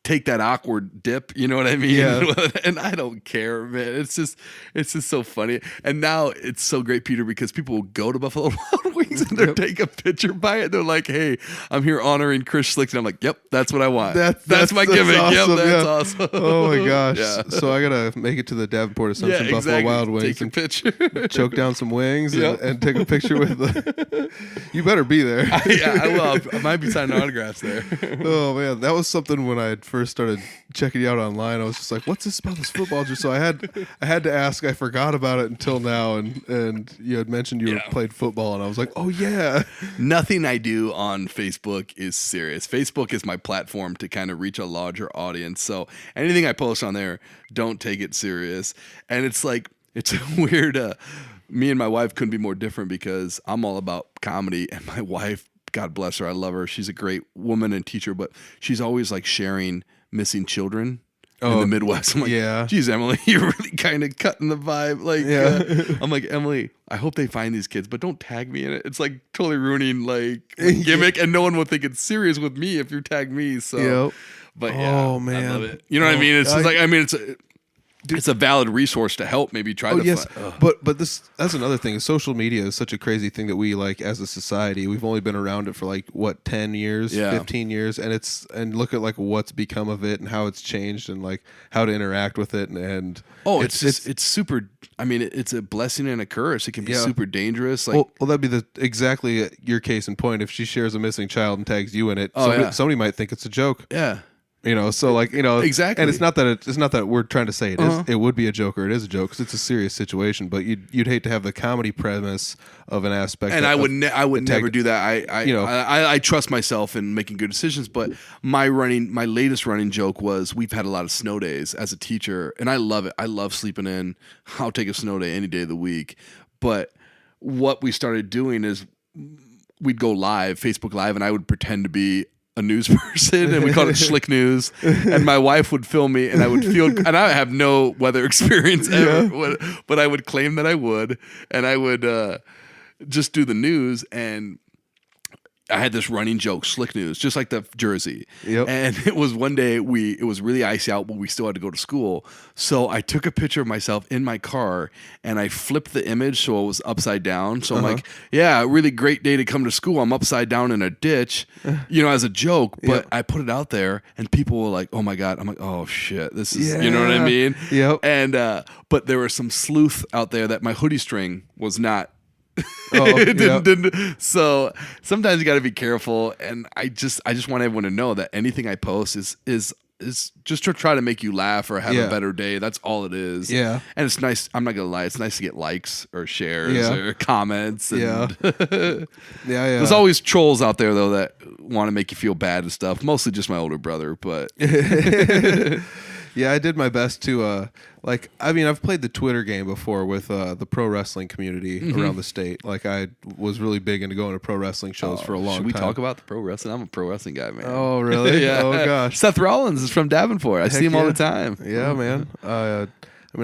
take that awkward dip? You know what I mean? Yeah. And I don't care, man. It's just so funny. And now it's so great, Peter, because people will go to Buffalo Wild Wings and they'll take a picture by it. They're like, hey, I'm here honoring Chris Schlichting. I'm like, yep, that's what I want. That's my gimmick. Awesome, yep, that's awesome. Oh my gosh. Yeah. So I gotta make it to the Davenport Assumption Buffalo Wild Wings. Take a picture. Choke down some wings and take a picture with the... You better be there. I will. I might be signing autographs there. Oh man, that was something when I first started checking you out online. I was just like, what's this about this football? So I had to ask. I forgot about it until now, and you had mentioned you played football, and I was like, oh yeah. Nothing I do on Facebook is serious. Facebook is my platform to kind of reach a larger audience. So anything I post on there, don't take it serious. And it's like, it's weird. Me and my wife couldn't be more different because I'm all about comedy, and my wife God bless her. I love her. She's a great woman and teacher, but she's always like sharing missing children in the Midwest. I'm like, yeah. geez, Emily, you're really kind of cutting the vibe. Like, I'm like, Emily, I hope they find these kids, but don't tag me in it. It's like totally ruining like the gimmick, and no one will think it's serious with me if you tag me. So, but yeah, oh man, I love it. You know what I mean? It's just like, I mean, it's a valid resource to help maybe try to find. But that's another thing. Social media is such a crazy thing that we like as a society. We've only been around it for like what 10 years, 15 years, and look at like what's become of it and how it's changed and like how to interact with it and it's super. I mean, it's a blessing and a curse. It can be super dangerous. Like, well, that'd be exactly your case in point. If she shares a missing child and tags you in it, somebody might think it's a joke. Yeah. So like, exactly. And it's not that we're trying to say it would be a joke or it is a joke because it's a serious situation, but you'd hate to have the comedy premise of an aspect. And I would never do that. I trust myself in making good decisions, but my latest running joke was we've had a lot of snow days as a teacher, and I love it. I love sleeping in. I'll take a snow day any day of the week. But what we started doing is we'd go live, Facebook Live, and I would pretend to be a news person, and we called it Schlick News, and my wife would film me, and I would feel, and I have no weather experience ever, but I would claim that I would, and I would just do the news, and I had this running joke, Schlick News, just like the jersey. And it was one day it was really icy out, but we still had to go to school. So I took a picture of myself in my car and I flipped the image so it was upside down. So I'm like, yeah, really great day to come to school. I'm upside down in a ditch, as a joke. But I put it out there and people were like, oh my God. I'm like, oh shit, this is, you know what I mean? And, but there was some sleuth out there that my hoodie string was not. So sometimes you got to be careful, and I just want everyone to know that anything I post is just to try to make you laugh or have a better day. That's all it is. And it's nice. I'm not gonna lie. It's nice to get likes or shares or comments. And There's always trolls out there though that want to make you feel bad and stuff. Mostly just my older brother, but. Yeah, I did my best to, I've played the Twitter game before with the pro wrestling community around the state. Like, I was really big into going to pro wrestling shows for a long time. Should we talk about the pro wrestling? I'm a pro wrestling guy, man. Oh, really? Oh, gosh. Seth Rollins is from Davenport. I see him all the time. Yeah, man. I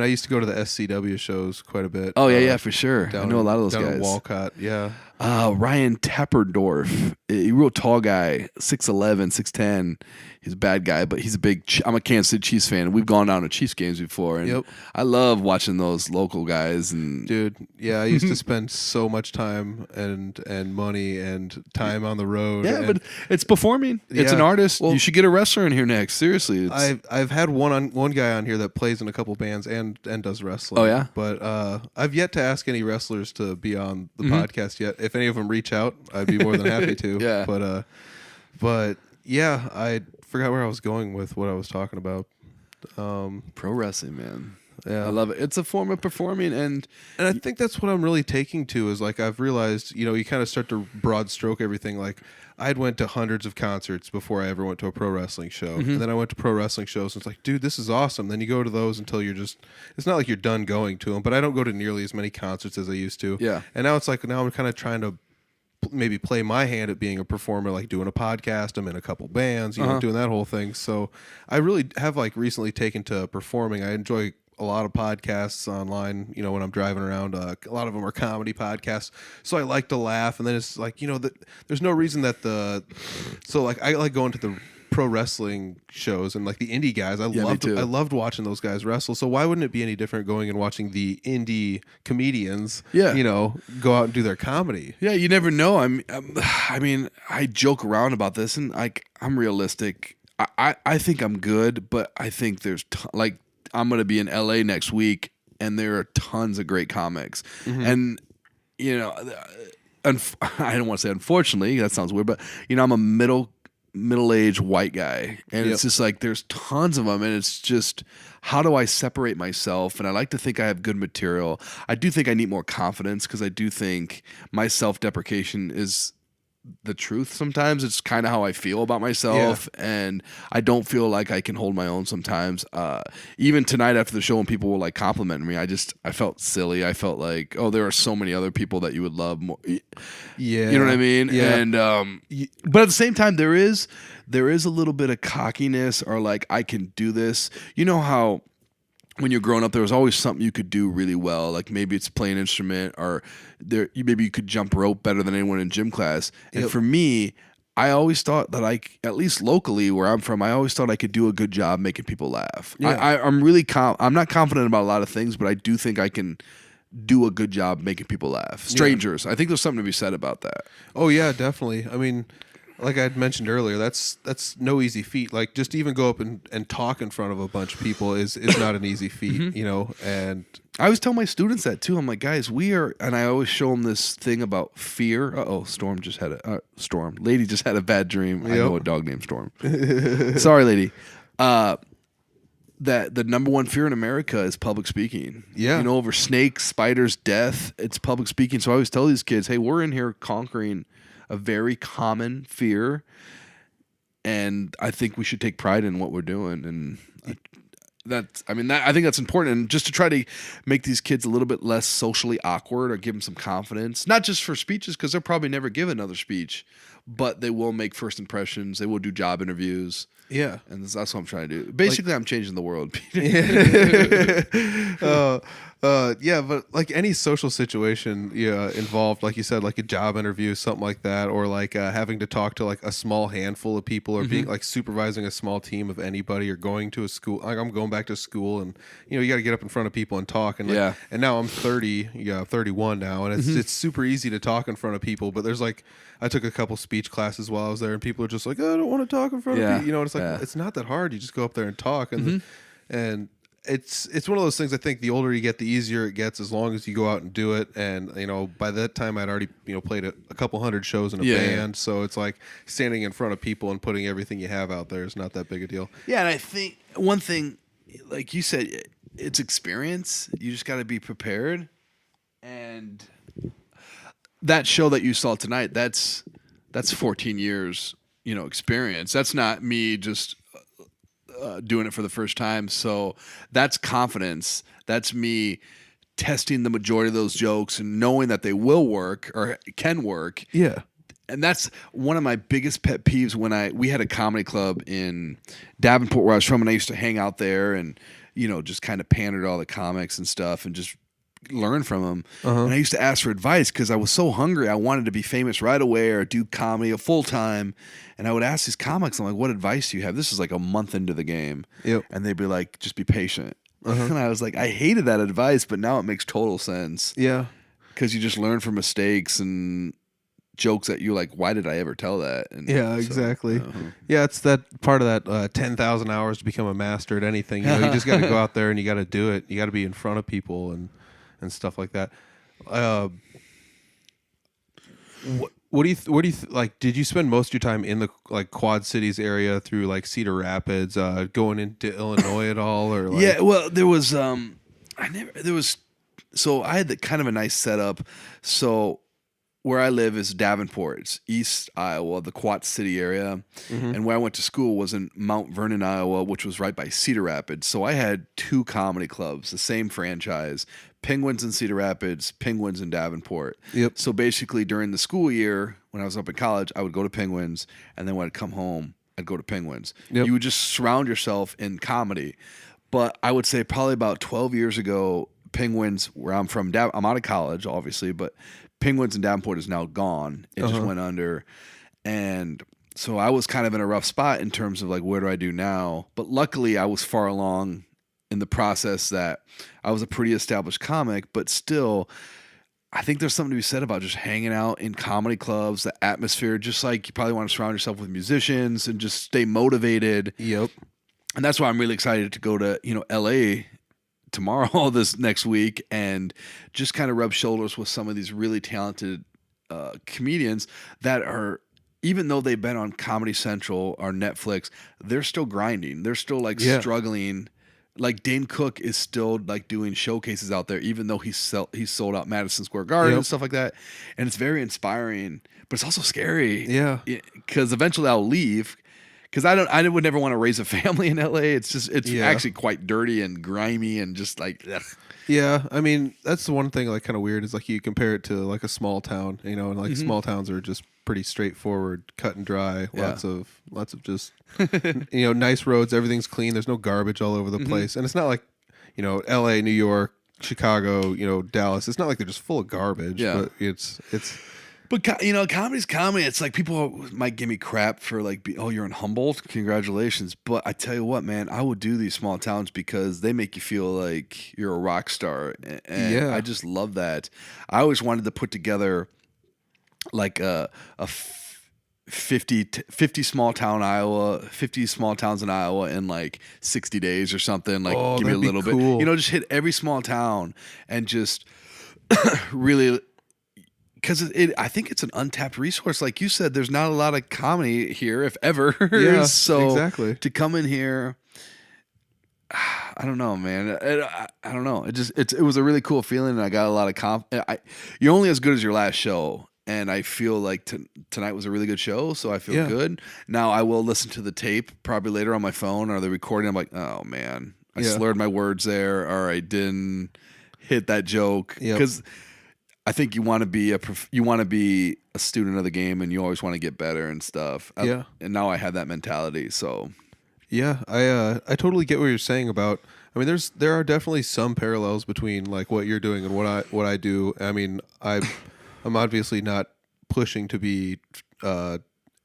used to go to the SCW shows quite a bit. Oh, yeah, for sure. I know a lot of those down guys. In Walcott, yeah. Ryan Tepperdorf, a real tall guy, 6'11", 6'10". He's a bad guy, but he's I'm a Kansas City Chiefs fan. We've gone down to Chiefs games before, and I love watching those local guys. And dude, yeah, I used to spend so much time and money and time on the road. Yeah, but it's performing. It's an artist. Well, you should get a wrestler in here next. Seriously, I've had one guy on here that plays in a couple bands and does wrestling. Oh yeah, but I've yet to ask any wrestlers to be on the podcast yet. If any of them reach out, I'd be more than happy to. But yeah, I forgot where I was going with what I was talking about. Pro wrestling, man. Yeah, I love it. It's a form of performing, and I think that's what I'm really taking to is like I've realized, you kind of start to broad stroke everything. Like I'd went to hundreds of concerts before I ever went to a pro wrestling show, and then I went to pro wrestling shows, and it's like, dude, this is awesome. Then you go to those until it's not like you're done going to them, but I don't go to nearly as many concerts as I used to. Yeah, and now it's like I'm kind of trying to maybe play my hand at being a performer, like doing a podcast. I'm in a couple bands, doing that whole thing. So I really have like recently taken to performing. I enjoy a lot of podcasts online, when I'm driving around. A lot of them are comedy podcasts. So I like to laugh. And then it's like, there's no reason that I like going to the pro wrestling shows and like the indie guys. I loved watching those guys wrestle. So why wouldn't it be any different going and watching the indie comedians, go out and do their comedy? Yeah, you never know. I mean, I joke around about this, and I'm realistic. I think I'm good, but I think there's I'm going to be in LA next week, and there are tons of great comics, and I don't want to say unfortunately, that sounds weird, but I'm a middle-aged white guy, and it's just like there's tons of them, and it's just how do I separate myself? And I like to think I have good material. I do think I need more confidence because I do think my self-deprecation is the truth sometimes. It's kind of how I feel about myself, and I don't feel like I can hold my own sometimes. Even tonight after the show, when people were like complimenting me, I felt silly. I felt like, oh, there are so many other people that you would love more. Yeah, you know what I mean. Yeah. And but at the same time, there is a little bit of cockiness, or like, I can do this. You know how when you're growing up, there was always something you could do really well. Like maybe it's play an instrument, or maybe you could jump rope better than anyone in gym class. And for me, I always thought that at least locally where I'm from, I always thought I could do a good job making people laugh. Yeah. I'm not confident about a lot of things, but I do think I can do a good job making people laugh. Strangers, I think there's something to be said about that. Oh yeah, definitely. I mean, like I'd mentioned earlier, that's no easy feat. Like just even go up and talk in front of a bunch of people is not an easy feat, you know. And I always tell my students that too. I'm like, guys, and I always show them this thing about fear. Storm just had Lady just had a bad dream. I know a dog named Storm. Sorry, Lady. That the number one fear in America is public speaking. Yeah. You know, over snakes, spiders, death, it's public speaking. So I always tell these kids, hey, we're in here conquering a very common fear, and I think we should take pride in what we're doing. And I think that's important, and just to try to make these kids a little bit less socially awkward, or give them some confidence, not just for speeches, because they'll probably never give another speech, but they will make first impressions. They will do job interviews. yeah. And that's what I'm trying to do. Basically, I'm changing the world. Yeah, but like any social situation involved, like you said, like a job interview, something like that, or like having to talk to like a small handful of people, or being like supervising a small team of anybody, or going to a school. Like I'm going back to school, and you got to get up in front of people and talk. And and now I'm 30, 31 now, and it's super easy to talk in front of people. But there's like, I took a couple speech classes while I was there, and people are just like, I don't want to talk in front of people. You know, it's like it's not that hard. You just go up there and talk, and it's one of those things. I think the older you get, the easier it gets, as long as you go out and do it. And by that time, I'd already played a couple hundred shows in a band, so it's like standing in front of people and putting everything you have out there is not that big a deal. Yeah, and I think one thing, like you said, it's experience. You just got to be prepared. And that show that you saw tonight, that's 14 years, experience. That's not me just doing it for the first time. So that's confidence. That's me testing the majority of those jokes and knowing that they will work or can work. Yeah. And that's one of my biggest pet peeves. We had a comedy club in Davenport where I was from, and I used to hang out there and, just kind of pander to all the comics and stuff and just learn from them. And I used to ask for advice because I was so hungry. I wanted to be famous right away or do comedy full time. And I would ask these comics, I'm like, what advice do you have? This is like a month into the game. Yep. And they'd be like, just be patient. And I was like, I hated that advice, but now it makes total sense. Yeah. Because you just learn from mistakes and jokes that you're like, why did I ever tell that? And yeah, exactly. Yeah, it's that part of that 10,000 hours to become a master at anything. You just got to go out there and you got to do it. You got to be in front of people and stuff like that. What do you like? Did you spend most of your time in the like Quad Cities area through like Cedar Rapids, going into Illinois at all, or like? Yeah, well, there was so I had kind of a nice setup. So where I live is Davenport. It's East Iowa, the Quad City area. And where I went to school was in Mount Vernon, Iowa, which was right by Cedar Rapids. So I had two comedy clubs, the same franchise, Penguins in Cedar Rapids, Penguins in Davenport. Yep. So basically during the school year, when I was up in college, I would go to Penguins, and then when I'd come home, I'd go to Penguins. Yep. You would just surround yourself in comedy. But I would say probably about 12 years ago, Penguins, where I'm from, I'm out of college, obviously, but Penguins in Davenport is now gone. It just went under. And so I was kind of in a rough spot in terms of like, where do I do now? But luckily I was far along in the process that I was a pretty established comic, but still, I think there's something to be said about just hanging out in comedy clubs, the atmosphere, just like you probably want to surround yourself with musicians and just stay motivated. Yep. And that's why I'm really excited to go to, LA tomorrow, this next week, and just kind of rub shoulders with some of these really talented comedians that are, even though they've been on Comedy Central or Netflix, they're still grinding. They're still like struggling like Dane Cook is still like doing showcases out there, even though he's sold out Madison Square Garden and stuff like that. And it's very inspiring, but it's also scary. Yeah. Because eventually I'll leave. Because I would never want to raise a family in LA. It's actually quite dirty and grimy and just like, ugh. Yeah, I mean, that's the one thing like kind of weird is like you compare it to like a small town, you know, and like small towns are just pretty straightforward, cut and dry, lots of just you know, nice roads, everything's clean, there's no garbage all over the place. And it's not like, you know, LA, New York, Chicago, you know, Dallas. It's not like they're just full of garbage, but it's But you know, comedy's comedy. It's like people might give me crap for like, oh, you're in Humboldt, congratulations. But I tell you what, man, I would do these small towns because they make you feel like you're a rock star, and I just love that. I always wanted to put together like a 50 small town Iowa, 50 small towns in Iowa in like 60 days or something. Like, give me a little bit, you know, just hit every small town and just really. Because I think it's an untapped resource. Like you said, there's not a lot of comedy here, if ever. Yeah, so exactly. To come in here, I don't know, man. I don't know. It was a really cool feeling, and I got a lot of you're only as good as your last show, and I feel like tonight was a really good show, so I feel good. Now I will listen to the tape probably later on my phone or the recording. I'm like, oh man, I slurred my words there, or I didn't hit that joke because. I think you want to be a student of the game, and you always want to get better and stuff. And now I have that mentality. So, yeah, I totally get what you're saying about. I mean, there are definitely some parallels between like what you're doing and what I do. I mean, I'm obviously not pushing to be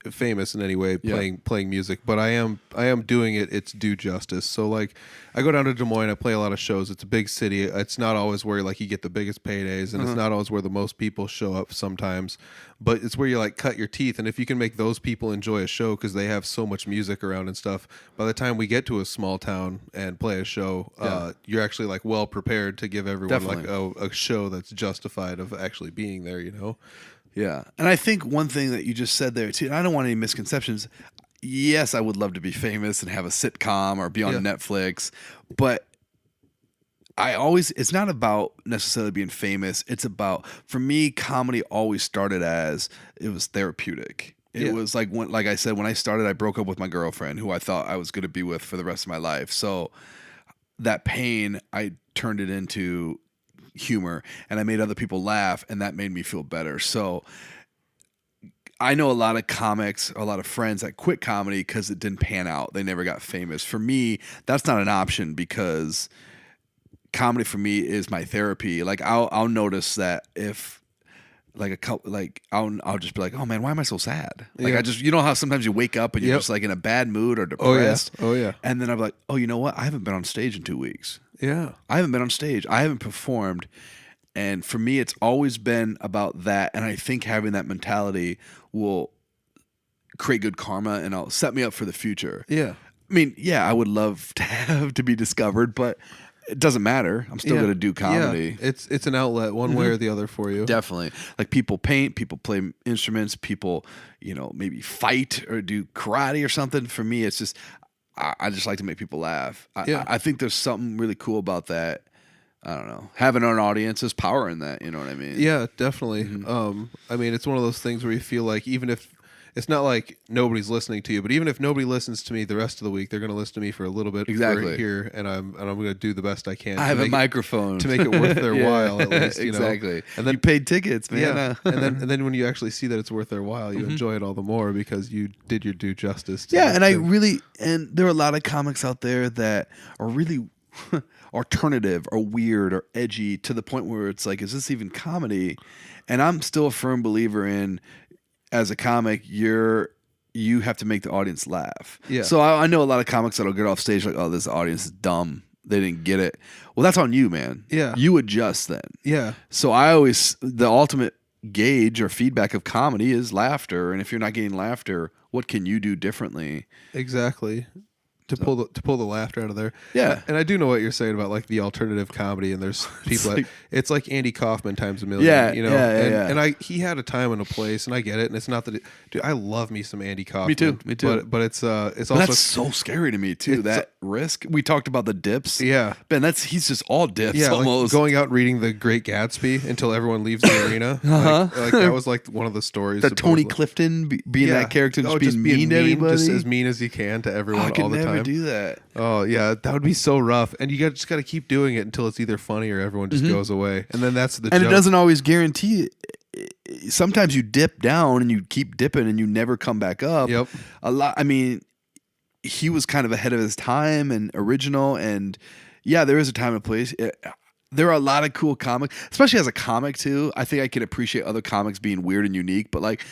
famous in any way playing music, but I am doing its due justice. So like I go down to Des Moines, I play a lot of shows. It's a big city. It's not always where like you get the biggest paydays, and it's not always where the most people show up sometimes, but it's where you like cut your teeth. And if you can make those people enjoy a show because they have so much music around and stuff, by the time we get to a small town and play a show, you're actually like well prepared to give everyone like a show that's justified of actually being there, you know? Yeah. And I think one thing that you just said there too, and I don't want any misconceptions. Yes, I would love to be famous and have a sitcom or be on Netflix, but it's not about necessarily being famous. It's about, for me, comedy always started as it was therapeutic. It was like like I said, when I started, I broke up with my girlfriend who I thought I was going to be with for the rest of my life. So that pain, I turned it into humor, and I made other people laugh, and that made me feel better. So I know a lot of comics, a lot of friends that quit comedy because it didn't pan out. They never got famous. For me, that's not an option because comedy for me is my therapy. Like I'll notice that if like a couple, like I'll just be like, oh man, why am I so sad? Like I just, you know how sometimes you wake up and you're just like in a bad mood or depressed. Oh yeah. And then I'm like, oh, you know what? I haven't been on stage in 2 weeks. Yeah. I haven't been on stage. I haven't performed. And for me, it's always been about that. And I think having that mentality will create good karma and it'll set me up for the future. Yeah. I mean, I would love to have to be discovered, but it doesn't matter. I'm still going to do comedy. Yeah. It's an outlet one way or the other for you. Definitely. Like people paint, people play instruments, people, maybe fight or do karate or something. For me, it's just, I just like to make people laugh. I think there's something really cool about that. I don't know. Having an audience is power in that. You know what I mean? Yeah, definitely. I mean, it's one of those things where you feel like even if it's not like nobody's listening to you, but even if nobody listens to me the rest of the week, they're going to listen to me for a little bit here, and I'm going to do the best I can. I have a microphone to make it worth their while, at least. Exactly. And then you paid tickets, man. Yeah. and then when you actually see that it's worth their while, you enjoy it all the more because you did your due justice. And there are a lot of comics out there that are really alternative or weird or edgy to the point where it's like, is this even comedy? And I'm still a firm believer in, as a comic, you have to make the audience laugh. Yeah. So I know a lot of comics that'll get off stage like, oh, this audience is dumb. They didn't get it. Well, that's on you, man. Yeah. You adjust then. Yeah. So the ultimate gauge or feedback of comedy is laughter. And if you're not getting laughter, what can you do differently? Exactly. to pull the laughter out of there. Yeah. And I do know what you're saying about like the alternative comedy, and there's people it's like Andy Kaufman times a million. Yeah, you know. yeah. And he had a time and a place, and I get it. And it's not that dude, I love me some Andy Kaufman. Me too. But it's also that's so scary to me too. That risk. We talked about the dips. Yeah. Ben, he's just all dips. Yeah, almost like going out and reading The Great Gatsby until everyone leaves the arena. Like that was like one of the stories. That Tony Clifton being that character, just being mean to everybody, just as mean as he can to everyone I could all the never time. do that. Oh yeah, that would be so rough. And you just got to keep doing it until it's either funny or everyone just goes away. And then that's the and joke. it doesn't always guarantee it. Sometimes you dip down and you keep dipping and you never come back up. Yep. A lot. I mean, he was kind of ahead of his time and original. And yeah, there is a time and place. There are a lot of cool comics, especially as a comic too. I think I can appreciate other comics being weird and unique, but like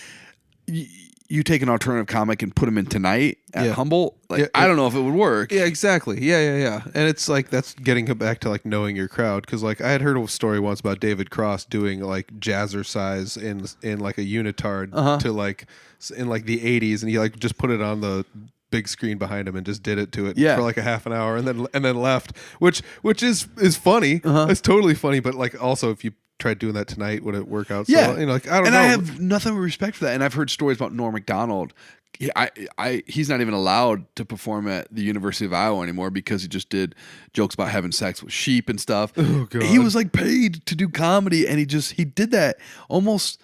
you take an alternative comic and put them in Tonight at Humboldt. Like I don't know if it would work. Yeah, exactly. Yeah. And it's like that's getting back to like knowing your crowd, because like I had heard a story once about David Cross doing like jazzercise in like a unitard to like in like the 80s, and he like just put it on the big screen behind him and just did it to it for like a half an hour and then left, which is funny. It's totally funny, but like also if you tried doing that tonight, would it work out? Yeah, so, like I don't know. And I have nothing but respect for that. And I've heard stories about Norm Macdonald. He's not even allowed to perform at the University of Iowa anymore because he just did jokes about having sex with sheep and stuff. Oh God. He was like paid to do comedy, and he did that almost.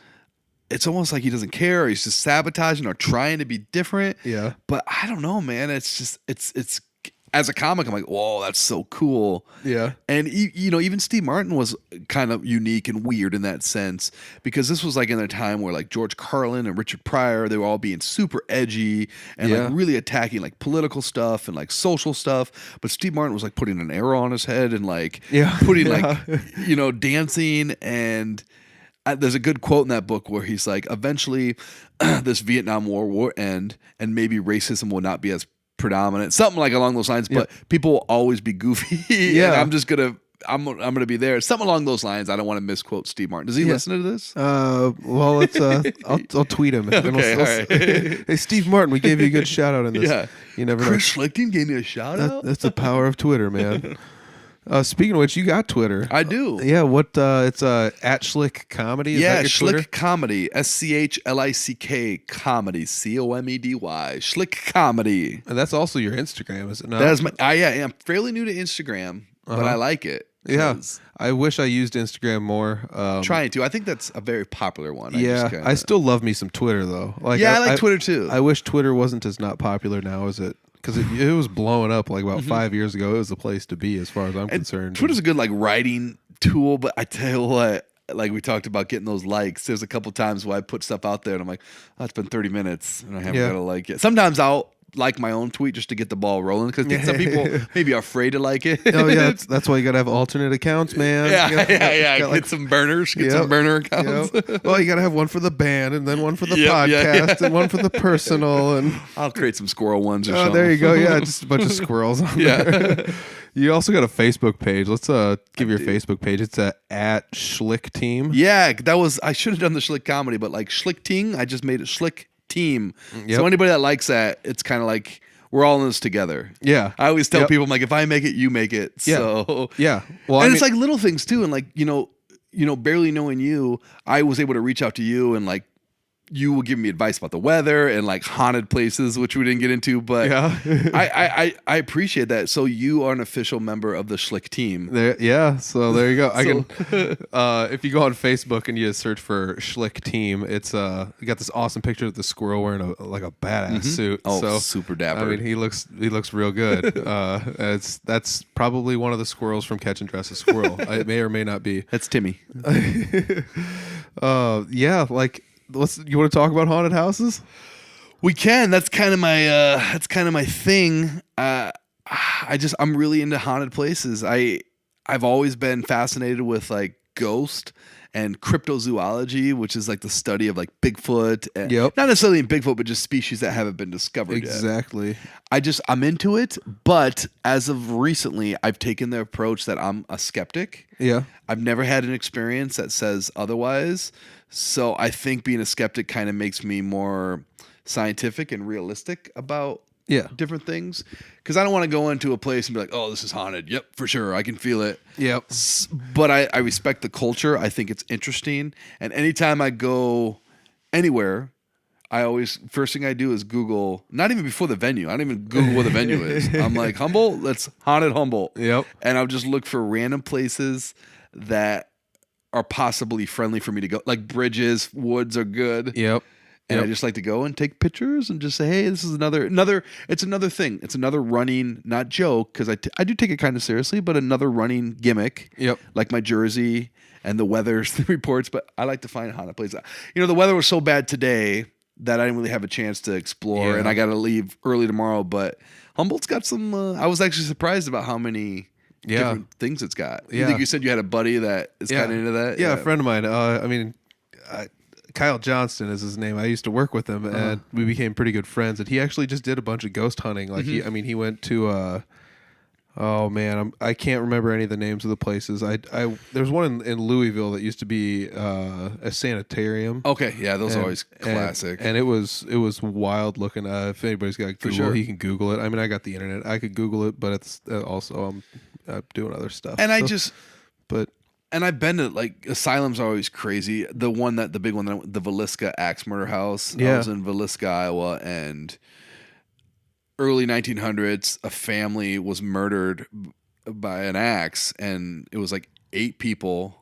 It's almost like he doesn't care. Or he's just sabotaging or trying to be different. Yeah. But I don't know, man. It's just it's as a comic, I'm like, whoa, that's so cool. Yeah. And even Steve Martin was kind of unique and weird in that sense, because this was like in a time where like George Carlin and Richard Pryor, they were all being super edgy and like really attacking like political stuff and like social stuff. But Steve Martin was like putting an arrow on his head and like putting like dancing. And there's a good quote in that book where he's like, eventually this Vietnam War will end and maybe racism will not be as predominant, something like along those lines, but people will always be goofy. And I'm just gonna be there, something along those lines. I don't want to misquote Steve Martin. Does he listen to this? Well, it's I'll tweet him. Okay, all right. Hey, Steve Martin, we gave you a good shout out in this. Yeah, you never Chris know. Schlichting gave me a shout out. That's the power of Twitter, man. Speaking of which, you got Twitter. I do. Yeah, what? It's at Schlick Comedy. Is that your Schlick Twitter? Comedy. SCHLICK Comedy. COMEDY. Schlick Comedy. And that's also your Instagram, is it not? That is I'm fairly new to Instagram, but I like it. Yeah, I wish I used Instagram more. Trying to. I think that's a very popular one. I still love me some Twitter though. Like, I like Twitter too. I wish Twitter wasn't as not popular now as it. Because it was blowing up like about 5 years ago. It was the place to be as far as I'm concerned. Twitter's a good like writing tool, but I tell you what, like we talked about getting those likes. There's a couple times where I put stuff out there and I'm like, oh, it's been 30 minutes and I haven't got a like yet. Sometimes I'll like my own tweet just to get the ball rolling, because some people maybe are afraid to like it. Oh yeah, that's why you gotta have alternate accounts, man. Get some burners, some burner accounts. Well, you gotta have one for the band and then one for the podcast and one for the personal. And I'll create some squirrel ones or something. There you go. Yeah, just a bunch of squirrels on there. You also got a Facebook page. Let's give your Facebook page. It's at Schlick Team. Yeah, I should have done the Schlick Comedy, but like Schlichting, I just made it Schlick Team. So anybody that likes that, it's kind of like we're all in this together. Yeah. I always tell people, I'm like, if I make it, you make it. So well, and it's like little things too. And like, barely knowing you, I was able to reach out to you and like you will give me advice about the weather and like haunted places, which we didn't get into, but I appreciate that. So you are an official member of the Schlick Team. So there you go. I can, if you go on Facebook and you search for Schlick Team, it's you got this awesome picture of the squirrel wearing a badass suit. Oh, so super dapper. I mean, he looks real good. That's probably one of the squirrels from Catch and Dress a Squirrel. It may or may not be. That's Timmy. You want to talk about haunted houses? We can. That's kind of my thing. I'm really into haunted places. I've always been fascinated with like ghost and cryptozoology, which is like the study of like Bigfoot. And not necessarily in Bigfoot, but just species that haven't been discovered yet. Exactly. I'm into it, but as of recently, I've taken the approach that I'm a skeptic. Yeah. I've never had an experience that says otherwise. So I think being a skeptic kind of makes me more scientific and realistic about Yeah. different things, because I don't want to go into a place and be like, oh, this is haunted. Yep, for sure, I can feel it. Yep. But I respect the culture. I think it's interesting, and anytime I go anywhere, I always first thing I do is Google. Not even before the venue. I don't even Google where the venue is. I'm like, Humboldt. Let's haunted Humboldt. Yep. And I'll just look for random places that are possibly friendly for me to go. Like bridges, woods are good. Yep. And I just like to go and take pictures and just say, hey, this is another, it's another thing. It's another running, not joke, because I do take it kind of seriously, but another running gimmick. Yep. Like my jersey and the weather reports, but I like to find haunted places. You know, the weather was so bad today that I didn't really have a chance to explore, and I got to leave early tomorrow, but Humboldt's got some, I was actually surprised about how many different things it's got. You think you said you had a buddy that is kind of into that? Yeah, a friend of mine. Kyle Johnston is his name. I used to work with him, and we became pretty good friends. And he actually just did a bunch of ghost hunting. Like he went to, I can't remember any of the names of the places. There's one in Louisville that used to be a sanitarium. Okay, yeah, those are always classic. And it was wild looking. If anybody's got Google, he can Google it. I mean, I got the internet. I could Google it, but it's also I'm doing other stuff. And And I've been to, like, asylums are always crazy. The big one, the Villisca Axe Murder House. I was in Villisca, Iowa, and early 1900s, a family was murdered by an axe, and it was like 8 people,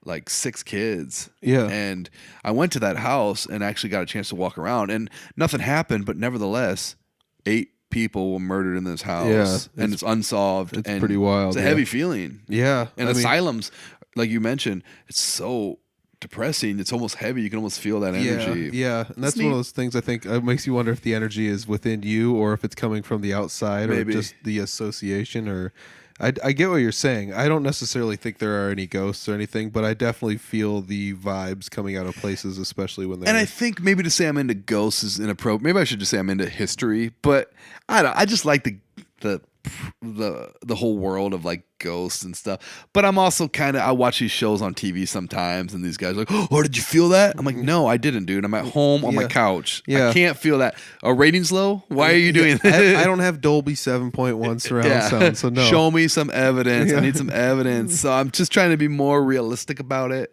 like 6 kids. Yeah. And I went to that house and actually got a chance to walk around, and nothing happened, but nevertheless, 8 people were murdered in this house, and it's unsolved. It's and pretty wild. It's a heavy feeling. Yeah. And asylums, like you mentioned, it's so depressing. It's almost heavy. You can almost feel that energy. Yeah. And that's one of those things I think makes you wonder if the energy is within you or if it's coming from the outside or just the association. Or I get what you're saying. I don't necessarily think there are any ghosts or anything, but I definitely feel the vibes coming out of places, especially when they're... And I think maybe to say I'm into ghosts is inappropriate. Maybe I should just say I'm into history, but I just like the whole world of like ghosts and stuff. But I'm also I watch these shows on TV sometimes, and these guys are like, oh, did you feel that? I'm like, no, I didn't, dude. I'm at home on my couch. I can't feel that. Ratings low? Why are you doing that? I don't have Dolby 7.1 surround sound, so no. Show me some evidence. I need some evidence. So I'm just trying to be more realistic about it.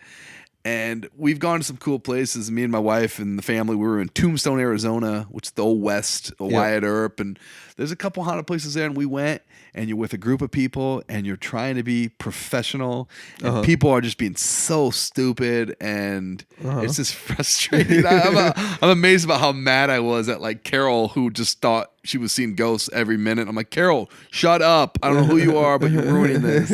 And we've gone to some cool places. Me and my wife and the family, we were in Tombstone, Arizona, which is the old West, Wyatt Earp. And there's a couple haunted places there. And we went, and you're with a group of people, and you're trying to be professional. And people are just being so stupid. And it's just frustrating. I'm amazed about how mad I was at like Carol, who just thought she was seeing ghosts every minute. I'm like, Carol, shut up. I don't know who you are, but you're ruining this.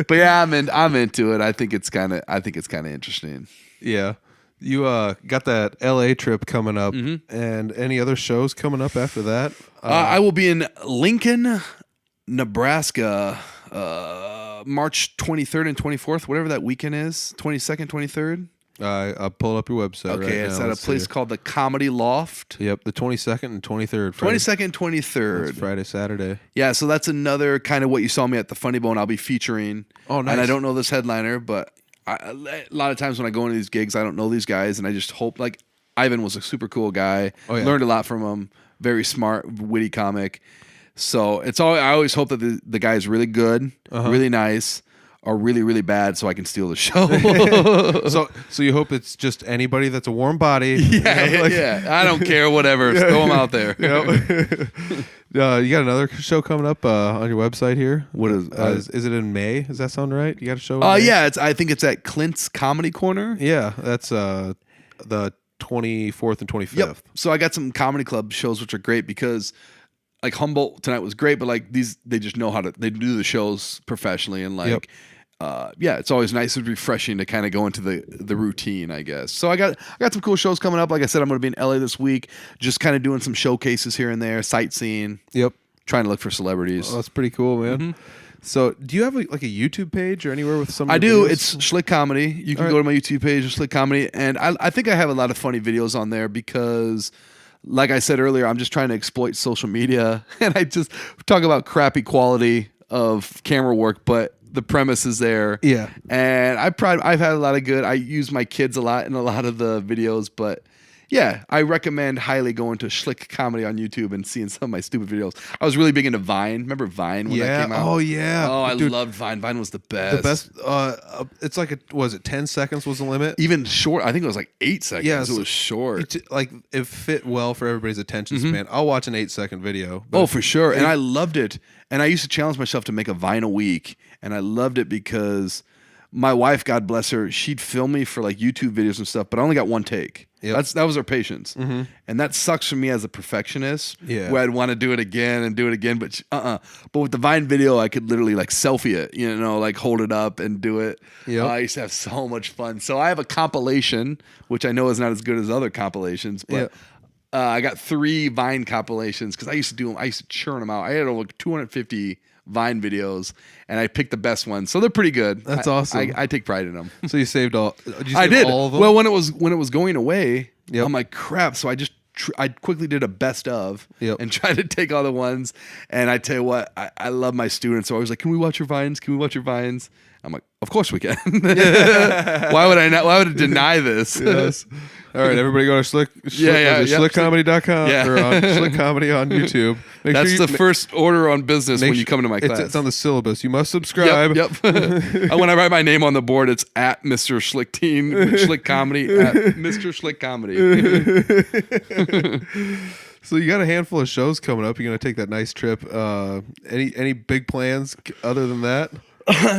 But yeah, I'm into it. I think it's kind of interesting. Yeah. You got that LA trip coming up, and any other shows coming up after that? I will be in Lincoln, Nebraska, March 23rd and 24th, whatever that weekend is, 22nd, 23rd. I'll pull up your website. Okay, it's at a place called the Comedy Loft. Yep, the 22nd and 23rd. 22nd and 23rd. That's Friday, Saturday. Yeah, so that's another kind of what you saw me at the Funny Bone. I'll be featuring. Oh, nice. And I don't know this headliner, but a lot of times when I go into these gigs, I don't know these guys, and I just hope, like, Ivan was a super cool guy. Oh, yeah. Learned a lot from him. Very smart, witty comic. So I always hope that the guy is really good, really nice, or really, really bad, so I can steal the show. So you hope it's just anybody that's a warm body. Yeah. I don't care, whatever. Throw them out there. You got another show coming up on your website here. What is it in May? Does that sound right? You got a show? Yeah. I think it's at Clint's Comedy Corner. Yeah, that's the 24th and 25th. Yep. So I got some comedy club shows, which are great because, like, Humboldt tonight was great, but like they just know they do the shows professionally, and like, it's always nice and refreshing to kind of go into the routine, I guess. So I got some cool shows coming up. Like I said, I'm going to be in LA this week, just kind of doing some showcases here and there, sightseeing. Yep. Trying to look for celebrities. Oh, that's pretty cool, man. So, do you have like a YouTube page or anywhere with some? I do. Videos? It's Schlick Comedy. You can go to my YouTube page, Schlick Comedy, and I think I have a lot of funny videos on there because, like I said earlier, I'm just trying to exploit social media, and I just talk about crappy quality of camera work, but the premise is there. Yeah. And I've had a lot of good. I use my kids a lot in a lot of the videos, but Yeah, I recommend highly going to Schlick Comedy on YouTube and seeing some of my stupid videos. I was really big into Vine. Remember Vine when that came out? Oh yeah. Oh, I Dude, loved Vine. Vine was the best. the best. It's like was it 10 seconds was the limit? Even short. I think it was like 8 seconds. Yeah, it was short. Like it fit well for everybody's attention span. I'll watch an 8-second video. Oh, for sure. And I loved it. And I used to challenge myself to make a Vine a week. And I loved it because my wife, God bless her, she'd film me for like YouTube videos and stuff, but I only got one take. Yep. That was her patience. And that sucks for me as a perfectionist, Yeah. where I'd want to do it again and do it again, but But with the Vine video, I could literally like selfie it, like hold it up and do it. Yep. I used to have so much fun. So I have a compilation, which I know is not as good as other compilations, but I got 3 Vine compilations because I used to do them. I used to churn them out. I had over 250 Vine videos, and I picked the best ones, so they're pretty good. That's awesome. I take pride in them. So you saved all? Did you I save did. all of them? Well, when it was going away, Yep. I'm like, crap. So I just I quickly did a best of and tried to take all the ones. And I tell you what, I love my students. So I was like, can we watch your Vines? Can we watch your Vines? I'm like, of course we can. Why would I not? Why would I deny this? Yes. All right, everybody go to schlickcomedy.com or on Schlick Comedy on YouTube. That's the first order on business when you come into my class. It's on the syllabus. You must subscribe. Yep. When I write my name on the board, it's at Mr. Schlichting, Schlick Comedy, at Mr. Schlick Comedy. So you got a handful of shows coming up. You're going to take that nice trip. Any big plans other than that?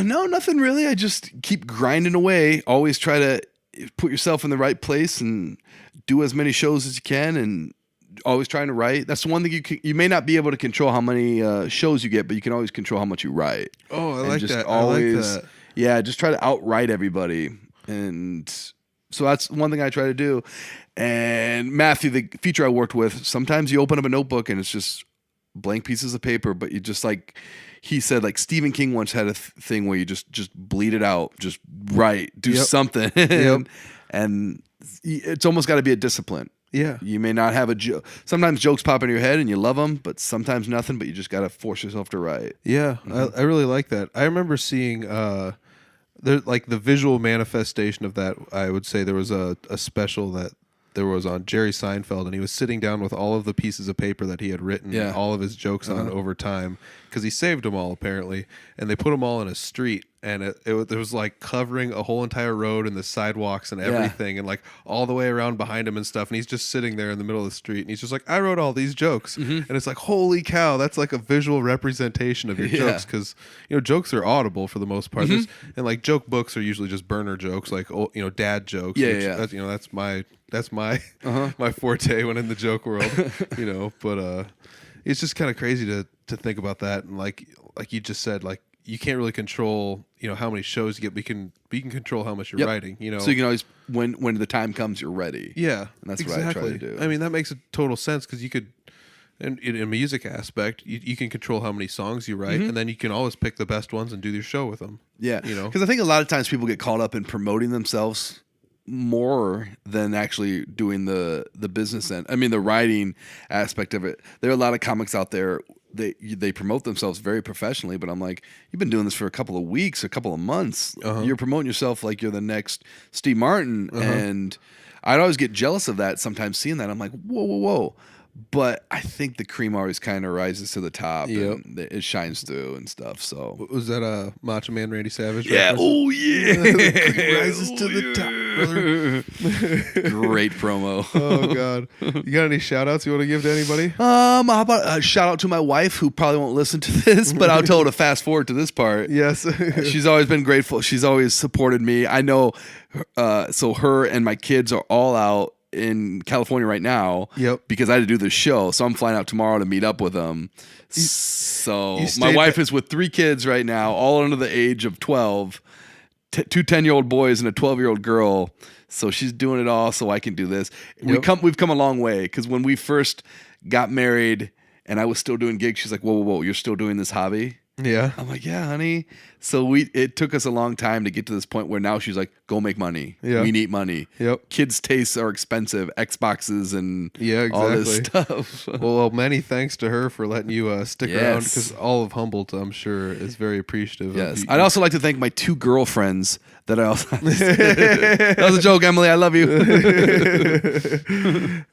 No, nothing really. I just keep grinding away. Always try to put yourself in the right place and do as many shows as you can, and always trying to write. That's the one thing you may not be able to control how many shows you get, but you can always control how much you write. Oh, I like that. Always, I like that. Yeah, just try to outwrite everybody, and so that's one thing I try to do. And Matthew, the feature I worked with, sometimes you open up a notebook and it's just blank pieces of paper, but you just like. He said, like, Stephen King once had a thing where you just bleed it out, just write, do something. And it's almost got to be a discipline. Yeah. You may not have a joke. Sometimes jokes pop in your head and you love them, but sometimes nothing, but you just got to force yourself to write. Yeah, I really like that. I remember seeing like the visual manifestation of that. I would say there was a special that there was on Jerry Seinfeld, and he was sitting down with all of the pieces of paper that he had written all of his jokes on over time, because he saved them all apparently, and they put them all in a street, and it was like covering a whole entire road and the sidewalks and everything, and like all the way around behind him and stuff, and he's just sitting there in the middle of the street, and he's just like, I wrote all these jokes, and it's like, holy cow, that's like a visual representation of your jokes, because jokes are audible for the most part, and like joke books are usually just burner jokes, like dad jokes, that's my my forte when in the joke world, but it's just kind of crazy to think about that, and like you just said, like you can't really control how many shows you get, but you can control how much you're writing, so you can always when the time comes you're ready. Yeah, and that's exactly what I try to do. I mean, that makes a total sense, because you could, in a music aspect, you can control how many songs you write, and then you can always pick the best ones and do your show with them. Yeah, because I think a lot of times people get caught up in promoting themselves more than actually doing the business end. I mean, the writing aspect of it. There are a lot of comics out there, they promote themselves very professionally, but I'm like, you've been doing this for a couple of weeks, a couple of months. You're promoting yourself like you're the next Steve Martin, and I'd always get jealous of that sometimes, seeing that. I'm like, whoa. But I think the cream always kind of rises to the top, and it shines through and stuff. So was that a Macho Man Randy Savage? Yeah. Reference? Oh yeah. The cream rises to the top, brother. Great promo. Oh God. You got any shout outs you want to give to anybody? How about a shout out to my wife, who probably won't listen to this, but I'll tell her to fast forward to this part. Yes. She's always been grateful. She's always supported me. I know. So her and my kids are all out in California right now, because I had to do this show, so I'm flying out tomorrow to meet up with them. So my wife is with 3 kids right now, all under the age of 12, 2 10-year-old boys and a 12-year-old girl. So she's doing it all, so I can do this. We've come a long way, because when we first got married and I was still doing gigs, she's like, whoa, you're still doing this hobby? Yeah. I'm like, yeah, honey. So it took us a long time to get to this point where now she's like, go make money. Yeah. We need money. Yep. Kids' tastes are expensive. Xboxes and Yeah, all this exactly. stuff. Well, many thanks to her for letting you stick around, Yes. because all of Humboldt, I'm sure, is very appreciative. Yes. Of I'd also like to thank my 2 girlfriends that I also. That was a joke, Emily. I love you.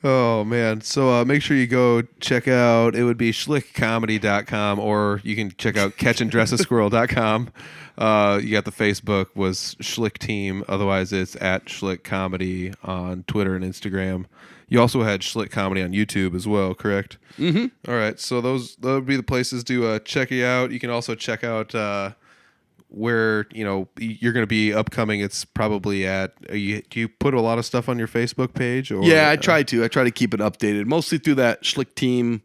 Oh man. So make sure you go check out, it would be schlickcomedy.com, or you can check out catchanddressasquirrel.com. You got the Facebook was Schlick Team. Otherwise it's at Schlick Comedy on Twitter and Instagram. You also had Schlick Comedy on YouTube as well, correct? Mm-hmm. All right. So those would be the places to check you out. You can also check out where you're going to be upcoming. It's probably do you put a lot of stuff on your Facebook page? Or Yeah, I try to keep it updated, mostly through that Schlick Team,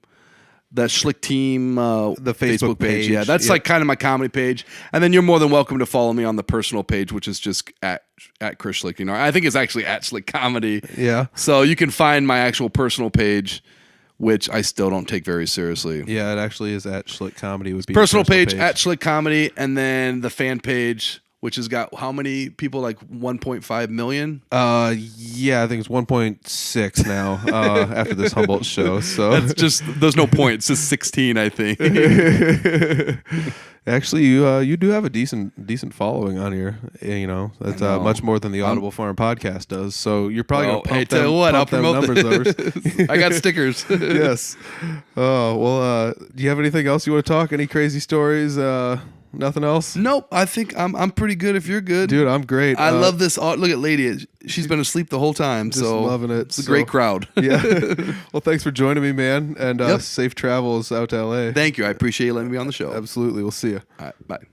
the Facebook page. Yeah, that's like kind of my comedy page. And then you're more than welcome to follow me on the personal page, which is just at Chris Schlichting. I think it's actually at Schlick Comedy. Yeah. So you can find my actual personal page, which I still don't take very seriously. Yeah, it actually is at Schlick Comedy. Would be Personal page at Schlick Comedy, and then the fan page, which has got how many people? Like 1.5 million? Yeah, I think it's 1.6 now after this Humboldt show. So That's just, there's no point. It's just 16, I think. Actually, you do have a decent following on here. That's much more than the Audible Farm podcast does. So you're probably gonna pump them, tell you what, I'll them promote numbers over. this. I got stickers. Yes. Oh well. Do you have anything else you want to talk? Any crazy stories? Nothing else? Nope. I think I'm pretty good if you're good. Dude, I'm great. I love this. Look at Lady. She's been asleep the whole time. Just So loving it. It's a great crowd. Yeah. Well, thanks for joining me, man. And safe travels out to LA. Thank you. I appreciate you letting me be on the show. Absolutely. We'll see you. All right. Bye.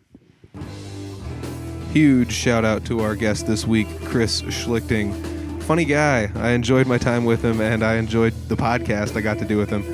Huge shout out to our guest this week, Chris Schlichting. Funny guy. I enjoyed my time with him, and I enjoyed the podcast I got to do with him.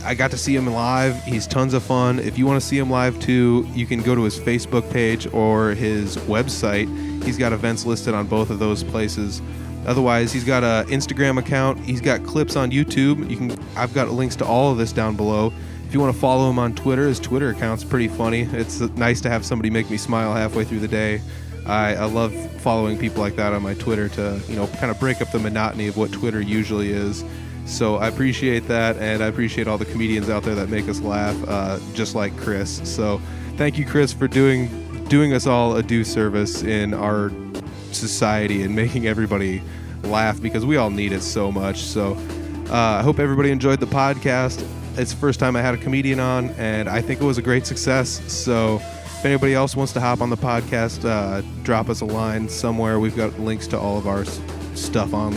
I got to see him live. He's tons of fun. If you want to see him live too, you can go to his Facebook page or his website. He's got events listed on both of those places. Otherwise, he's got an Instagram account. He's got clips on YouTube. I've got links to all of this down below. If you want to follow him on Twitter, his Twitter account's pretty funny. It's nice to have somebody make me smile halfway through the day. I love following people like that on my Twitter to, kind of break up the monotony of what Twitter usually is. So I appreciate that, and I appreciate all the comedians out there that make us laugh, just like Chris. So thank you, Chris, for doing us all a due service in our society and making everybody laugh, because we all need it so much. So I hope everybody enjoyed the podcast. It's the first time I had a comedian on, and I think it was a great success. So if anybody else wants to hop on the podcast, drop us a line somewhere. We've got links to all of our stuff on,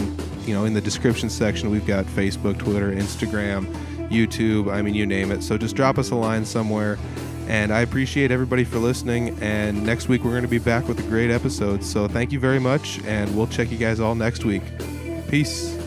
in the description section. We've got Facebook, Twitter, Instagram, YouTube, you name it. So just drop us a line somewhere. And I appreciate everybody for listening. And next week we're going to be back with a great episode. So thank you very much, and we'll check you guys all next week. Peace.